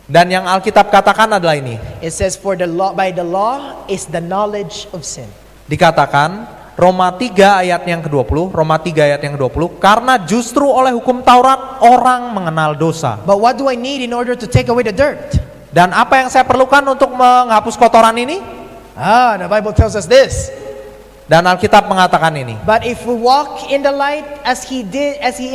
Dan yang Alkitab katakan adalah ini. It says, for the law, by the law is the knowledge of sin. Dikatakan Roma 3 ayat yang ke-20, Roma 3 ayat yang ke-20, karena justru oleh hukum Taurat orang mengenal dosa. But what do I need in order to take away the dirt? Dan apa yang saya perlukan untuk menghapus kotoran ini? The Bible tells us this. Dan Alkitab mengatakan ini. But if we walk in the light as he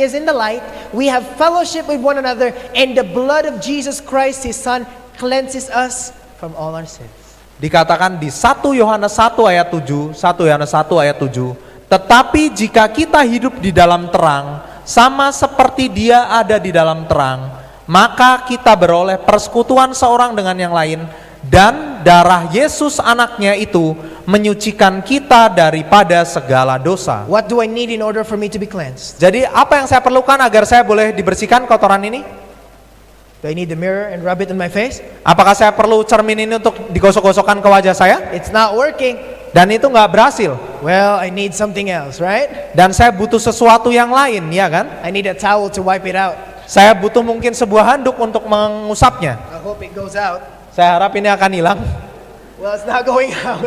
is in the light, we have fellowship with one another, and the blood of Jesus Christ his son cleanses us from all our sins. Dikatakan di 1 Yohanes 1 ayat 7, 1 Yohanes 1 ayat 7, tetapi jika kita hidup di dalam terang, sama seperti dia ada di dalam terang, maka kita beroleh persekutuan seorang dengan yang lain, dan darah Yesus anaknya itu menyucikan kita daripada segala dosa. What do I need in order for me to be cleansed? Jadi apa yang saya perlukan agar saya boleh dibersihkan kotoran ini? Do I need the mirror and rub it on my face? Apakah saya perlu cermin ini untuk digosok-gosokkan ke wajah saya? It's not working. Dan itu nggak berhasil. Well, I need something else, right? Dan saya butuh sesuatu yang lain, ya kan? I need a towel to wipe it out. Saya butuh mungkin sebuah handuk untuk mengusapnya. I hope it goes out. Saya harap ini akan hilang. Well, it's not going out.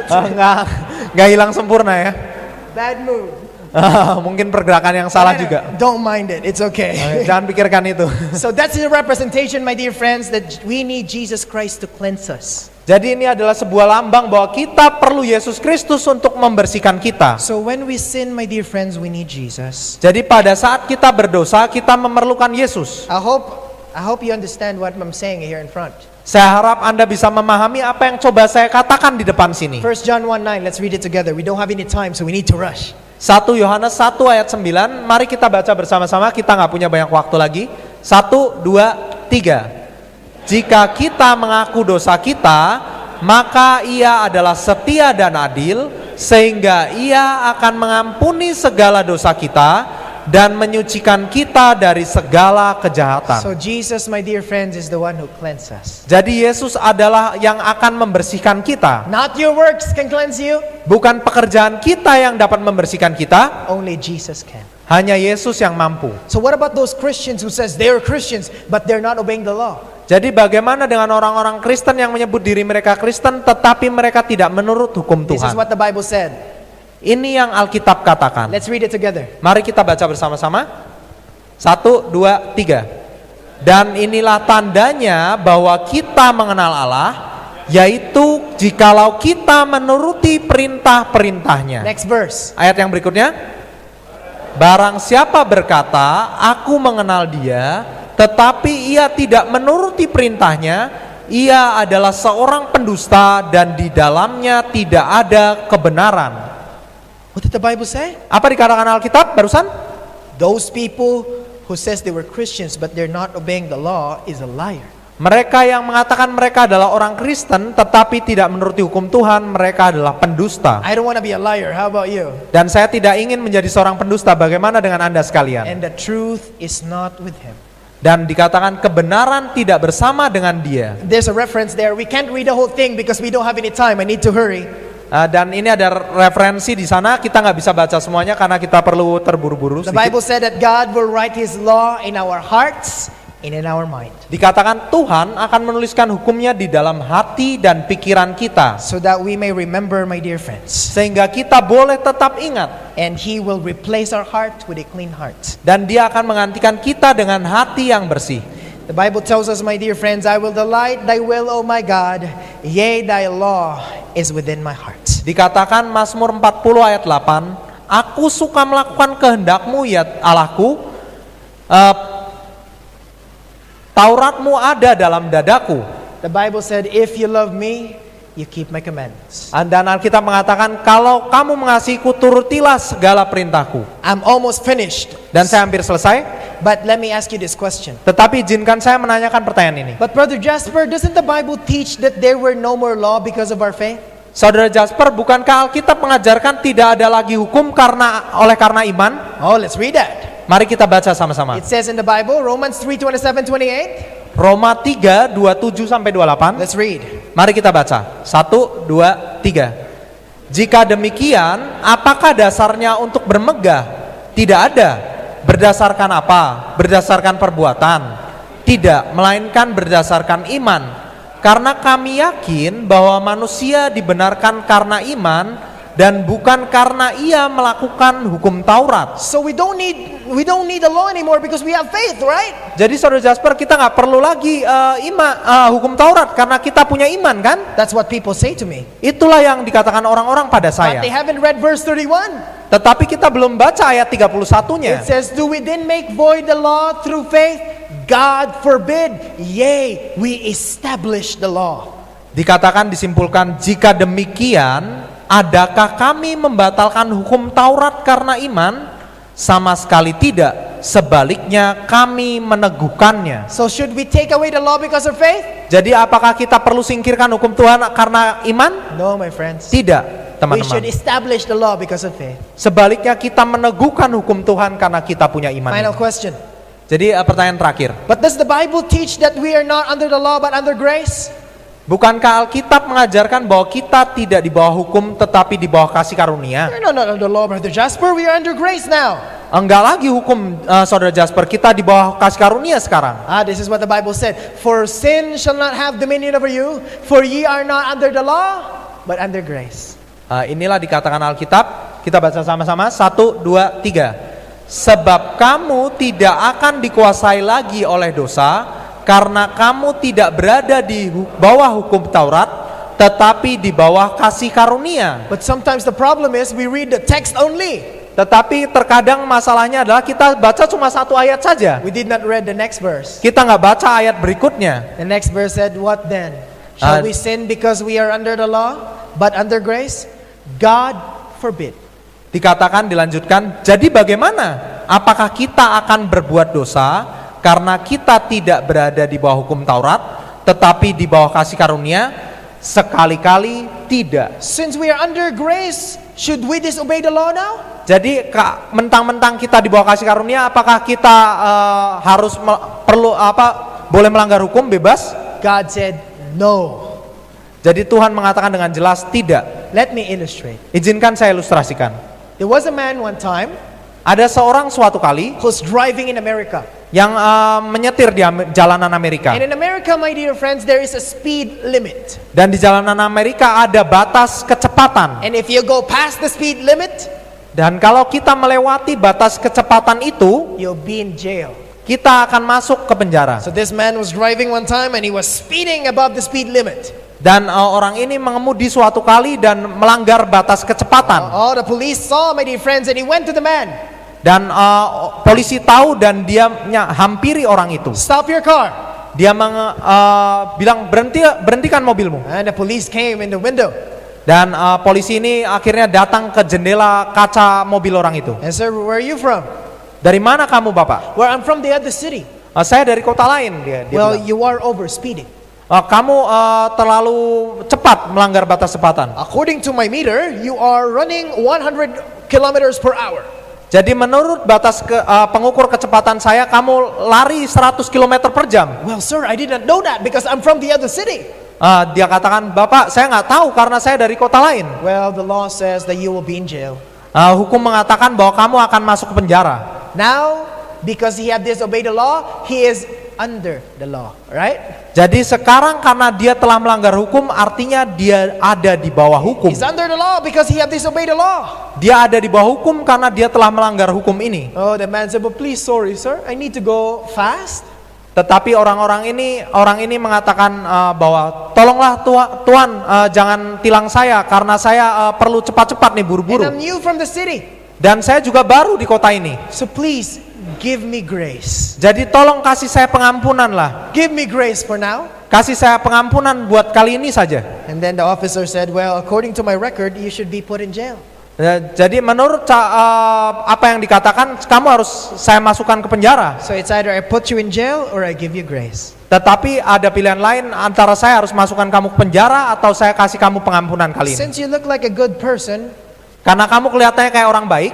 Nggak hilang sempurna ya. Bad mood. Mungkin pergerakan yang salah juga. Don't mind it. It's okay. Jangan pikirkan itu. So that's the representation, my dear friends, that we need Jesus Christ to cleanse us. Jadi ini adalah sebuah lambang bahwa kita perlu Yesus Kristus untuk membersihkan kita. So when we sin, my dear friends, we need Jesus. Jadi pada saat kita berdosa, kita memerlukan Yesus. I hope you understand what I'm saying here in front. Saya harap Anda bisa memahami apa yang coba saya katakan di depan sini. 1 John 1:9, let's read it together. We don't have any time, so we need to rush. 1 Yohanes 1 ayat 9, mari kita baca bersama-sama, kita nggak punya banyak waktu lagi. 1, 2, 3. Jika kita mengaku dosa kita, maka ia adalah setia dan adil, sehingga ia akan mengampuni segala dosa kita, dan menyucikan kita dari segala kejahatan. So Jesus, my dear friends, is the one who cleanses us. Jadi Yesus adalah yang akan membersihkan kita. Not your works can cleanse you. Bukan pekerjaan kita yang dapat membersihkan kita, Only Jesus can. hanya Yesus yang mampu. So what about those Christians who says they are Christians but they're not obeying the law? Jadi bagaimana dengan orang-orang Kristen yang menyebut diri mereka Kristen tetapi mereka tidak menurut hukum This is Tuhan? what the Bible said. Ini yang Alkitab katakan. Let's read it together. Mari kita baca bersama-sama. 1, 2, 3. Dan inilah tandanya bahwa kita mengenal Allah, yaitu jikalau kita menuruti perintah-perintahnya. Next verse. Ayat yang berikutnya. Barang siapa berkata, aku mengenal dia, tetapi ia tidak menuruti perintahnya, ia adalah seorang pendusta dan di dalamnya tidak ada kebenaran. What did the Bible say? Apa dikatakan Alkitab barusan? Those people who says they were Christians but they're not obeying the law is a liar. Mereka yang mengatakan mereka adalah orang Kristen tetapi tidak menuruti hukum Tuhan, mereka adalah pendusta. I don't want to be a liar. How about you? Dan saya tidak ingin menjadi seorang pendusta. Bagaimana dengan Anda sekalian? And the truth is not with him. Dan dikatakan kebenaran tidak bersama dengan dia. There's a reference there. We can't read the whole thing because we don't have any time. I need to hurry. Dan ini ada referensi di sana, kita nggak bisa baca semuanya karena kita perlu terburu-buru The sedikit. Bible said that God will write his law in our hearts and in our mind. Dikatakan Tuhan akan menuliskan hukumnya di dalam hati dan pikiran kita, So that we may remember, my dear friends. sehingga kita boleh tetap ingat. And he will replace our heart with a clean heart. Dan dia akan menggantikan kita dengan hati yang bersih. The Bible tells us, my dear friends, I will delight thy will, O my God, yea, thy law is within my heart. Dikatakan Mazmur 40 ayat 8, aku suka melakukan kehendakmu ya Allahku, Tauratmu ada dalam dadaku. The Bible said, if you love me, you keep my commandments. Dan Alkitab mengatakan, kalau kamu mengasihiku, turutilah segala perintahku. I'm almost finished. Dan saya hampir selesai. But let me ask you this question. Tetapi izinkan saya menanyakan pertanyaan ini. But Brother Jasper, doesn't the Bible teach that there were no more law because of our faith? Saudara Jasper, bukankah Alkitab mengajarkan tidak ada lagi hukum oleh karena iman? Oh, let's read that. Mari kita baca sama-sama. It says in the Bible, Romans 3:27-28. Roma 3, 27 sampai 28. Let's read. Mari kita baca. 1, 2, 3. Jika demikian, apakah dasarnya untuk bermegah? Tidak ada. Berdasarkan apa? Berdasarkan perbuatan? Tidak, melainkan berdasarkan iman. Karena kami yakin bahwa manusia dibenarkan karena iman dan bukan karena ia melakukan hukum Taurat. So we don't need the law anymore because we have faith, right? Jadi saudara Jasper, kita nggak perlu lagi hukum Taurat karena kita punya iman, kan? That's what people say to me. Itulah yang dikatakan orang-orang pada But saya. they haven't read verse 31. Tetapi kita belum baca ayat 31-nya. It says, do we then make void the law through faith? God forbid. Yea, we establish the law. Dikatakan, disimpulkan, jika demikian, adakah kami membatalkan hukum Taurat karena iman? Sama sekali tidak. Sebaliknya kami meneguhkannya. So should we take away the law because of faith? Jadi apakah kita perlu singkirkan hukum Tuhan karena iman? No, my friends. Tidak, We should teman-teman. establish the law because of faith. Sebaliknya kita meneguhkan hukum Tuhan karena kita punya iman. Final question. Jadi pertanyaan terakhir. But does the Bible teach that we are not under the law but under grace? Bukankah Alkitab mengajarkan bahwa kita tidak di bawah hukum tetapi di bawah kasih karunia? We're not under the law, Brother Jasper. We are under grace now. Enggak lagi hukum, saudara Jasper, kita di bawah kasih karunia sekarang. This is what the Bible said. For sin shall not have dominion over you, for ye are not under the law, but under grace. Inilah dikatakan Alkitab. Kita baca sama-sama. 1, 2, 3. Sebab kamu tidak akan dikuasai lagi oleh dosa, karena kamu tidak berada di bawah hukum Taurat, tetapi di bawah kasih karunia. But sometimes the problem is we read the text only. Tetapi terkadang masalahnya adalah kita baca cuma satu ayat saja. We did not read the next verse. Kita nggak baca ayat berikutnya. The next verse said, what then? Shall we sin because we are under the law, but under grace? God forbid. Dikatakan, dilanjutkan, jadi bagaimana? Apakah kita akan berbuat dosa karena kita tidak berada di bawah hukum Taurat, tetapi di bawah kasih karunia? Sekali-kali tidak. Since we are under grace, should we disobey the law now? Jadi mentang-mentang kita di bawah kasih karunia, apakah kita harus boleh melanggar hukum bebas? God said no. Jadi Tuhan mengatakan dengan jelas tidak. Let me illustrate. Izinkan saya ilustrasikan. There was a man one time Ada seorang suatu kali who's driving in America. yang menyetir di jalanan Amerika. And in America, my dear friends, there is a speed limit. Dan di jalanan Amerika ada batas kecepatan. And if you go past the speed limit, Dan kalau kita melewati batas kecepatan itu, you'll be in jail. kita akan masuk ke penjara. So this man was driving one time and he was speeding above the speed limit. Dan orang ini mengemudi suatu kali dan melanggar batas kecepatan. Oh, the police saw, my dear friends, and he went to the man. Dan polisi tahu dan dia hampiri orang itu. Stop your car. Dia bilang berhentikan mobilmu. And the police came in the window. Dan polisi ini akhirnya datang ke jendela kaca mobil orang itu. And sir, where are you from? Dari mana kamu, Bapak? Well, I'm from the other city. Saya dari kota lain, dia Well, bilang. you are over speeding. Kamu terlalu cepat melanggar batas kecepatan. According to my meter, you are running 100 kilometers per hour. Jadi menurut batas pengukur kecepatan saya, kamu lari 100 km per jam. Well, sir, I did not know that because I'm from the other city. Dia katakan, Bapak, saya nggak tahu karena saya dari kota lain. Well, the law says that you will be in jail. Hukum mengatakan bahwa kamu akan masuk ke penjara. Now, because he had disobeyed the law, he is under the law, right? Jadi sekarang karena dia telah melanggar hukum, artinya dia ada di bawah hukum. He's under the law because he had disobeyed the law. Dia ada di bawah hukum karena dia telah melanggar hukum ini. Oh, the man said, but please, sorry, sir, I need to go fast. Tetapi orang ini mengatakan bahwa tolonglah Tuan, jangan tilang saya karena saya perlu cepat-cepat nih, And buru-buru. I'm new from the city. Dan saya juga baru di kota ini. So please, give me grace. Jadi tolong kasih saya pengampunan lah. Give me grace for now. Kasih saya pengampunan buat kali ini saja. And then the officer said, well, according to my record, you should be put in jail. Jadi menurut apa yang dikatakan, kamu harus saya masukkan ke penjara. So it's either I put you in jail or I give you grace. Tetapi ada pilihan lain, antara saya harus masukkan kamu ke penjara atau saya kasih kamu pengampunan kali ini. Since you look like a good person, Karena kamu kelihatannya kayak orang baik,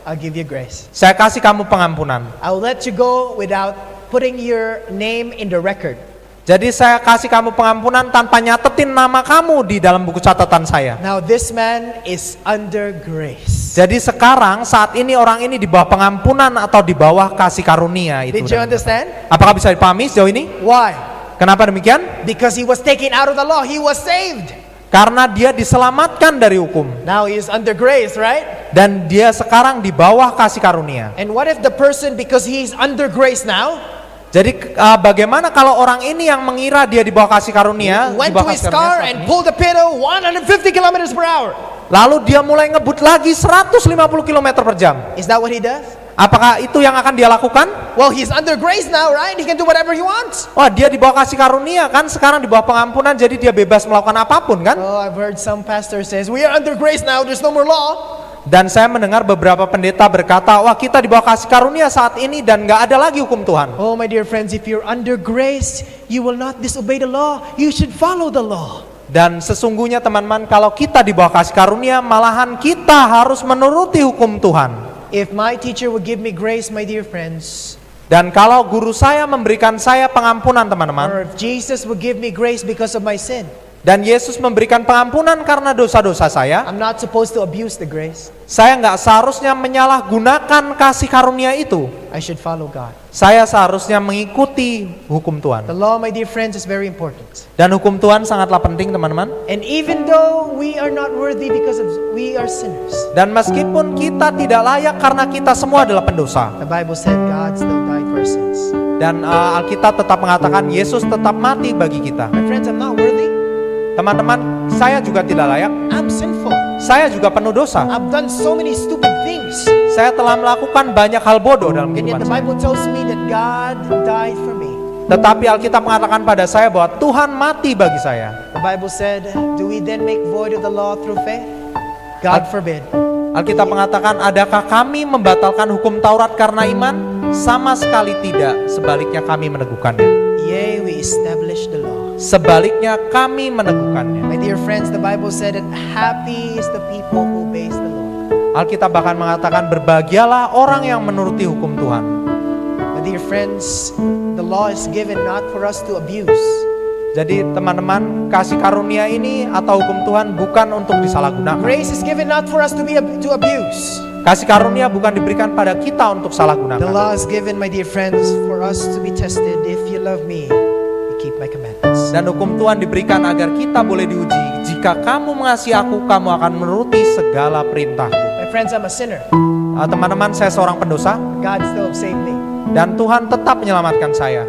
I'll give you grace. saya kasih kamu pengampunan. I'll let you go without putting your name in the record. Jadi saya kasih kamu pengampunan tanpa nyatetin nama kamu di dalam buku catatan saya. Now this man is under grace. Jadi sekarang saat ini orang ini di bawah pengampunan atau di bawah kasih karunia itu. Did you understand? Apakah bisa dipahami sejauh ini? Why? Kenapa demikian? Because he was taken out of the law. He was saved. Karena dia diselamatkan dari hukum. Now he is under grace, right? Dan dia sekarang di bawah kasih karunia. And what if the person, because he is under grace now, Jadi bagaimana kalau orang ini yang mengira dia di bawah kasih karunia, went di to bawah his kasih car karunia saat and ini, pulled the pedal 150 kilometers per hour? lalu dia mulai ngebut lagi 150 km per jam. Is that what he does? Apakah itu yang akan dia lakukan? Well, he's under grace now, right? He can do whatever he wants. Wah, dia di bawah kasih karunia kan, sekarang di bawah pengampunan, jadi dia bebas melakukan apapun kan? Oh, I've heard some pastor says, we are under grace now, there's no more law. Dan saya mendengar beberapa pendeta berkata, wah kita di bawah kasih karunia saat ini dan nggak ada lagi hukum Tuhan. Oh, my dear friends, if you're under grace, you will not disobey the law. You should follow the law. Dan sesungguhnya teman-teman, kalau kita di bawah kasih karunia, malahan kita harus menuruti hukum Tuhan. If my teacher would give me grace, my dear friends, Dan kalau guru saya memberikan saya pengampunan teman-teman, or if Jesus would give me grace because of my sin, dan Yesus memberikan pengampunan karena dosa-dosa saya, I'm not supposed to abuse the grace. saya nggak seharusnya menyalahgunakan kasih karunia itu. I should follow God. Saya seharusnya mengikuti hukum The Tuhan. law, my dear friends, is very important. Dan hukum Tuhan sangatlah penting teman-teman. And even though we are not worthy because of we are sinners, Dan meskipun kita tidak layak karena kita semua adalah pendosa. the Bible said God still died for our sins. Dan Alkitab tetap mengatakan Yesus tetap mati bagi kita. My friends, I'm not worthy. Teman-teman, saya juga tidak layak. I'm sinful. Saya juga penuh dosa. I've done so many stupid things. Saya telah melakukan banyak hal bodoh dalam And yet kehidupan the saya. Bible tells me that God died for me. Tetapi Alkitab mengatakan pada saya bahwa Tuhan mati bagi saya. The Bible said, do we then make void of the law through faith? God forbid. Alkitab mengatakan, adakah kami membatalkan hukum Taurat karena iman? Sama sekali tidak, sebaliknya kami meneguhkannya. Yea, we establish the law. Sebaliknya kami meneguhkannya. My dear friends, the Bible said that happy is the people who obeys the law. Alkitab bahkan mengatakan, berbahagialah orang yang menuruti hukum Tuhan. My dear friends, the law is given not for us to abuse. Jadi teman-teman, kasih karunia ini atau hukum Tuhan bukan untuk disalahgunakan. Grace is given not for us to abuse. Kasih karunia bukan diberikan pada kita untuk salah The gunakan. law is given, my dear friends, for us to be tested. If you love me, you keep my commandments. Dan hukum Tuhan diberikan agar kita boleh diuji. Jika kamu mengasihi aku, kamu akan menuruti segala perintahku. My friends, I'm a sinner. Teman-teman, saya seorang pendosa God still saved me. dan Tuhan tetap menyelamatkan saya.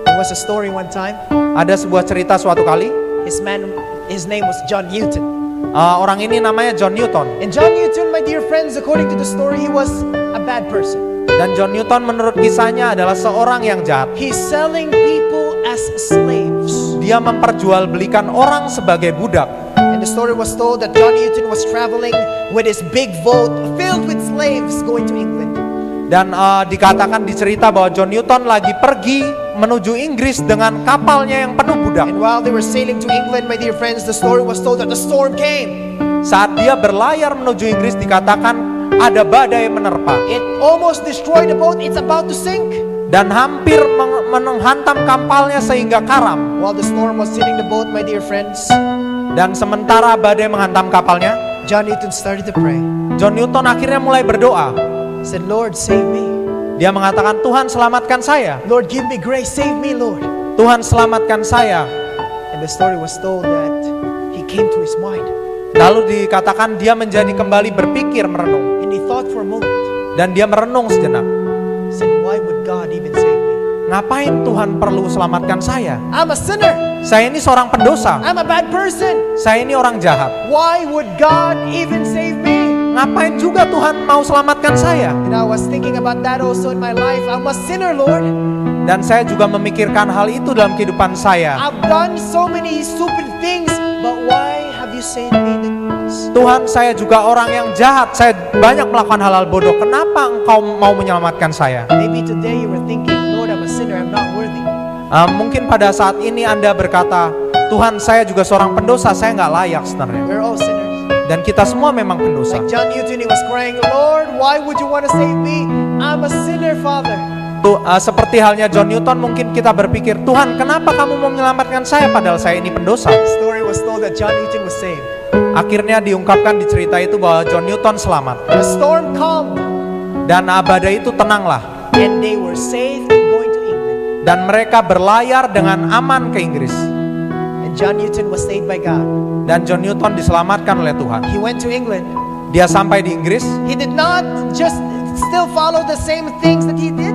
There was a story one time. Ada sebuah cerita suatu kali, His name was John Newton. orang ini namanya John Newton. And John Newton, my dear friends, according to the story, he was a bad person. Dan John Newton menurut kisahnya adalah seorang yang jahat. He's selling people as slaves. Dia memperjualbelikan orang sebagai budak. And the story was told that John Newton was traveling with his big boat filled with slaves going to England. Dan dikatakan dicerita bahwa John Newton lagi pergi menuju Inggris dengan kapalnya yang penuh budak. And while they were sailing to England, my dear friends, the story was told that the storm came. Saat dia berlayar menuju Inggris dikatakan ada badai menerpa. It almost destroyed the boat. It's about to sink. Dan hampir menghantam kapalnya sehingga karam. While the storm was hitting the boat, my dear friends, Dan sementara badai menghantam kapalnya, John Newton started to pray. John Newton akhirnya mulai berdoa. He said, Lord, save me. Dia mengatakan, Tuhan selamatkan saya. Lord, give me grace. Save me, Lord. Tuhan selamatkan saya. And the story was told that he came to his mind. Lalu dikatakan dia menjadi kembali berpikir, merenung. And he thought for a moment. Dan dia merenung sejenak. He said, why would God even save me? Ngapain Tuhan perlu selamatkan saya? I'm a sinner. Saya ini seorang pendosa. I'm a bad person. Saya ini orang jahat. Why would God even save me? Ngapain juga Tuhan mau selamatkan saya? And I was thinking about that also in my life. I'm a sinner, Lord. Dan saya juga memikirkan hal itu dalam kehidupan saya. I've done so many stupid things, but why have you saved me the cross? Tuhan, saya juga orang yang jahat. Saya banyak melakukan hal-hal bodoh. Kenapa Engkau mau menyelamatkan saya? Maybe today you were thinking, Lord, I'm a sinner. I'm not worthy. Mungkin pada saat ini Anda berkata, Tuhan, saya juga seorang pendosa. Saya nggak layak sebenarnya. We're all sinners. Dan kita semua memang pendosa. Like John Newton, he was crying, Lord, why would you want to save me? I'm a sinner, Father. Seperti halnya John Newton, mungkin kita berpikir, Tuhan, kenapa kamu mau menyelamatkan saya padahal saya ini pendosa? The story was told that John Newton was saved. Akhirnya diungkapkan di cerita itu bahwa John Newton selamat. The storm calmed, Dan badai itu tenanglah. and they were safe going to England. Dan mereka berlayar dengan aman ke Inggris. And John Newton was saved by God. Dan John Newton diselamatkan oleh Tuhan. He went to England. Dia sampai di Inggris. He did not just still follow the same things that he did.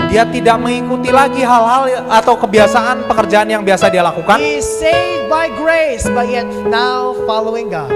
Dia tidak mengikuti lagi hal-hal atau kebiasaan pekerjaan yang biasa dia lakukan. He is saved by grace, but yet now following God.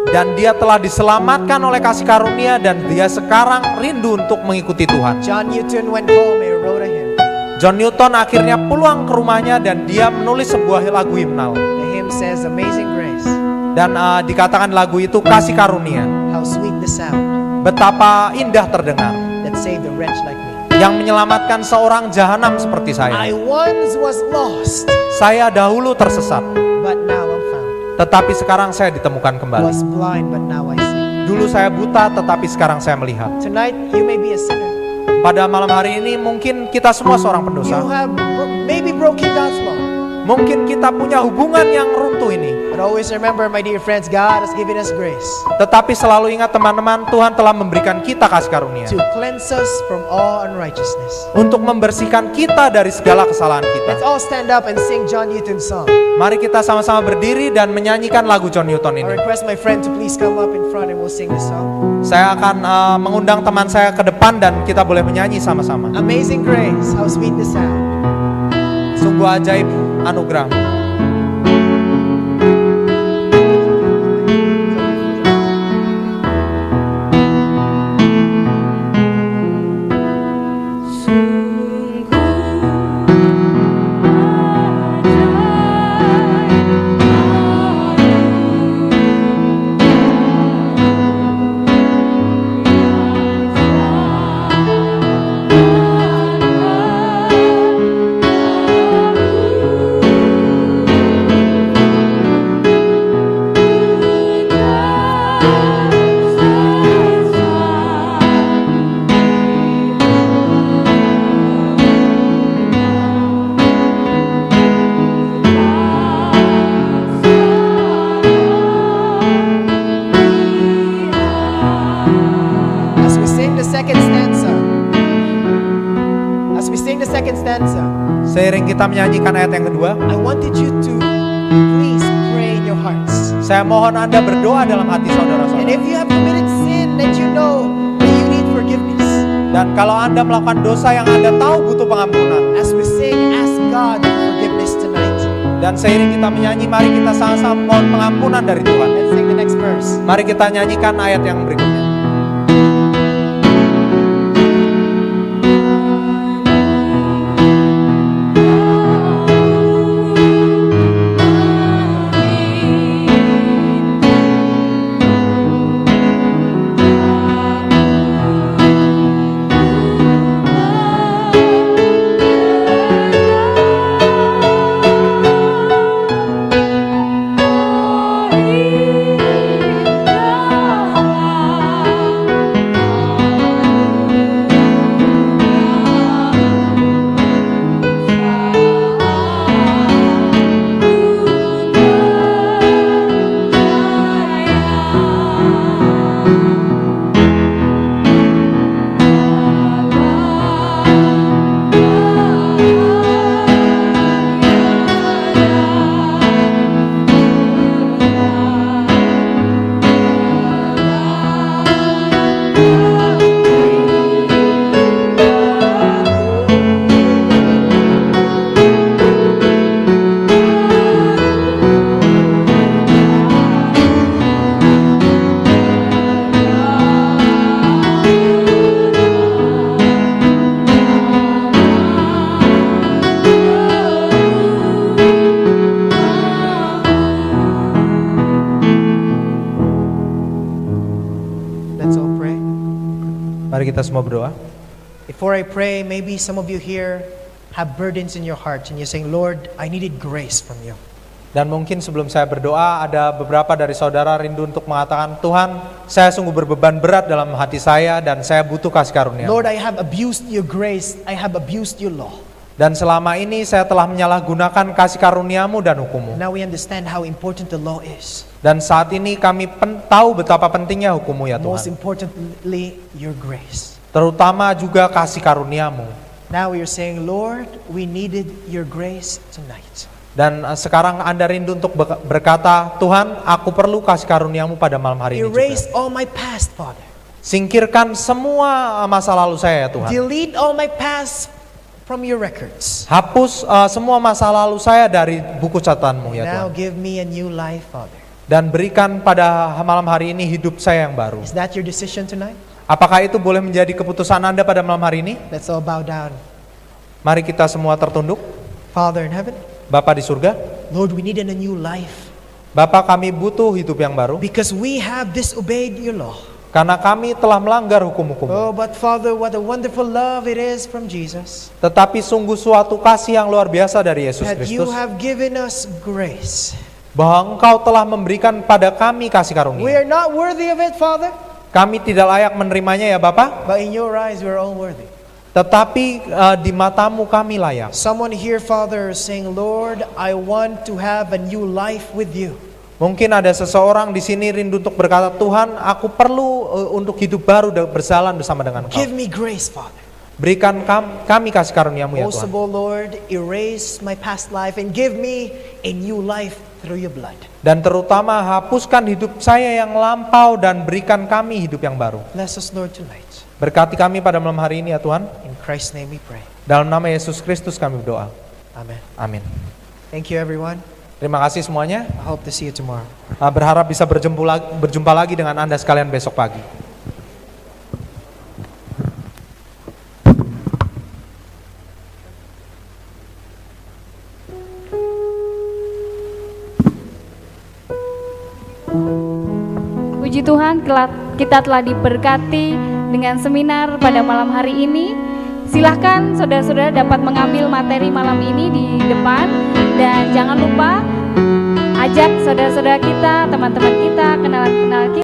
Dan dia telah diselamatkan oleh kasih karunia dan dia sekarang rindu untuk mengikuti Tuhan. John Newton went home and wrote a hymn. John Newton akhirnya pulang ke rumahnya dan dia menulis sebuah lagu himnal. The hymn says, "Amazing grace, Dan dikatakan lagu itu kasih karunia. how sweet the sound Betapa indah terdengar. that saved a wretch like me. Yang menyelamatkan seorang jahanam seperti saya. I once was lost, Saya dahulu tersesat, but now I'm found. tetapi sekarang saya ditemukan kembali. Was blind, but now I see." Dulu saya buta, tetapi sekarang saya melihat. Tonight, you may be a sinner. Pada malam hari ini mungkin kita semua seorang You pendosa. have maybe broken God's law. Mungkin kita punya hubungan yang runtuh ini. But always remember, my dear friends, God has given us grace Tetapi selalu ingat teman-teman, Tuhan telah memberikan kita kasih karunia. to cleanse us from all unrighteousness. Untuk membersihkan kita dari segala kesalahan Let's kita. all stand up and sing John Newton's song. Mari kita sama-sama berdiri dan menyanyikan lagu John Newton I ini. request my friend to please come up in front and we'll sing this song. Saya akan mengundang teman saya ke depan dan kita boleh menyanyi sama-sama. Amazing grace, how sweet the sound. Sungguh ajaib anugerah. Seiring kita menyanyikan ayat yang kedua, I wanted you to please pray in your hearts. saya mohon Anda berdoa dalam hati And saudara-saudara. if you have committed sin that you know that you need forgiveness, Dan kalau Anda melakukan dosa yang Anda tahu butuh pengampunan, as we sing, ask God for forgiveness tonight. dan seiring kita menyanyi, mari kita sama-sama mohon pengampunan dari Tuhan. Let's sing the next verse. Mari kita nyanyikan ayat yang berikutnya. Mari kita semua berdoa. Before I pray, maybe some of you here have burdens in your heart and you're saying, Lord, I needed grace from you. Dan mungkin sebelum saya berdoa, ada beberapa dari saudara rindu untuk mengatakan, Tuhan, saya sungguh berbeban berat dalam hati saya dan saya butuh kasih karunia. Lord, I have abused your grace. I have abused your law. Dan selama ini saya telah menyalahgunakan kasih karuniamu dan hukummu. Now we understand how important the law is. Dan saat ini kami tahu betapa pentingnya hukummu ya Most Tuhan. importantly, your grace. Terutama juga kasih karuniamu. Now we are saying, Lord, we needed your grace tonight. Dan sekarang Anda rindu untuk berkata, Tuhan, aku perlu kasih karuniamu pada malam hari ini juga. Erase all my past, Father. Singkirkan semua masa lalu saya ya Tuhan. Delete all my past from your records. Hapus semua masa lalu saya dari buku catatanmu ya Now Tuhan. give me a new life, Father. Dan berikan pada malam hari ini hidup saya yang baru. Is that your decision tonight? Apakah itu boleh menjadi keputusan Anda pada malam hari ini? Let's all bow down. Mari kita semua tertunduk. Father in heaven, Bapa di surga, Lord, we need a new life Bapa, kami butuh hidup yang baru because we have disobeyed your law. karena kami telah melanggar hukum-hukum. Oh, but Father, what a wonderful love it is from Jesus Tetapi sungguh suatu kasih yang luar biasa dari Yesus that you Kristus, have given us grace. bahwa Engkau telah memberikan pada kami kasih We karunia. are not worthy of it, Father, Kami tidak layak menerimanya ya Bapa, but in your eyes we are all worthy. tetapi di matamu kami layak. Someone here, Father, is saying, Lord, I want to have a new life with you. Mungkin ada seseorang di sini rindu untuk berkata, Tuhan, aku perlu untuk hidup baru dan berjalan bersama dengan Engkau. Give me grace, Father. Berikan kami kasih karuniamu ya Most Tuhan. of all, Lord, erase my past life and give me a new life through your blood. Dan terutama hapuskan hidup saya yang lampau dan berikan kami hidup yang baru. Bless us, Lord, tonight. Berkati kami pada malam hari ini ya Tuhan. In Christ's name we pray. Dalam nama Yesus Kristus kami berdoa. Amen. Amin. Thank you, everyone. Terima kasih semuanya. I hope to see you tomorrow. Berharap bisa berjumpa lagi dengan Anda sekalian besok pagi. Puji Tuhan, kita telah diberkati dengan seminar pada malam hari ini. Silahkan saudara-saudara dapat mengambil materi malam ini di depan. Dan jangan lupa ajak saudara-saudara kita, teman-teman kita, kenalan-kenalan kita.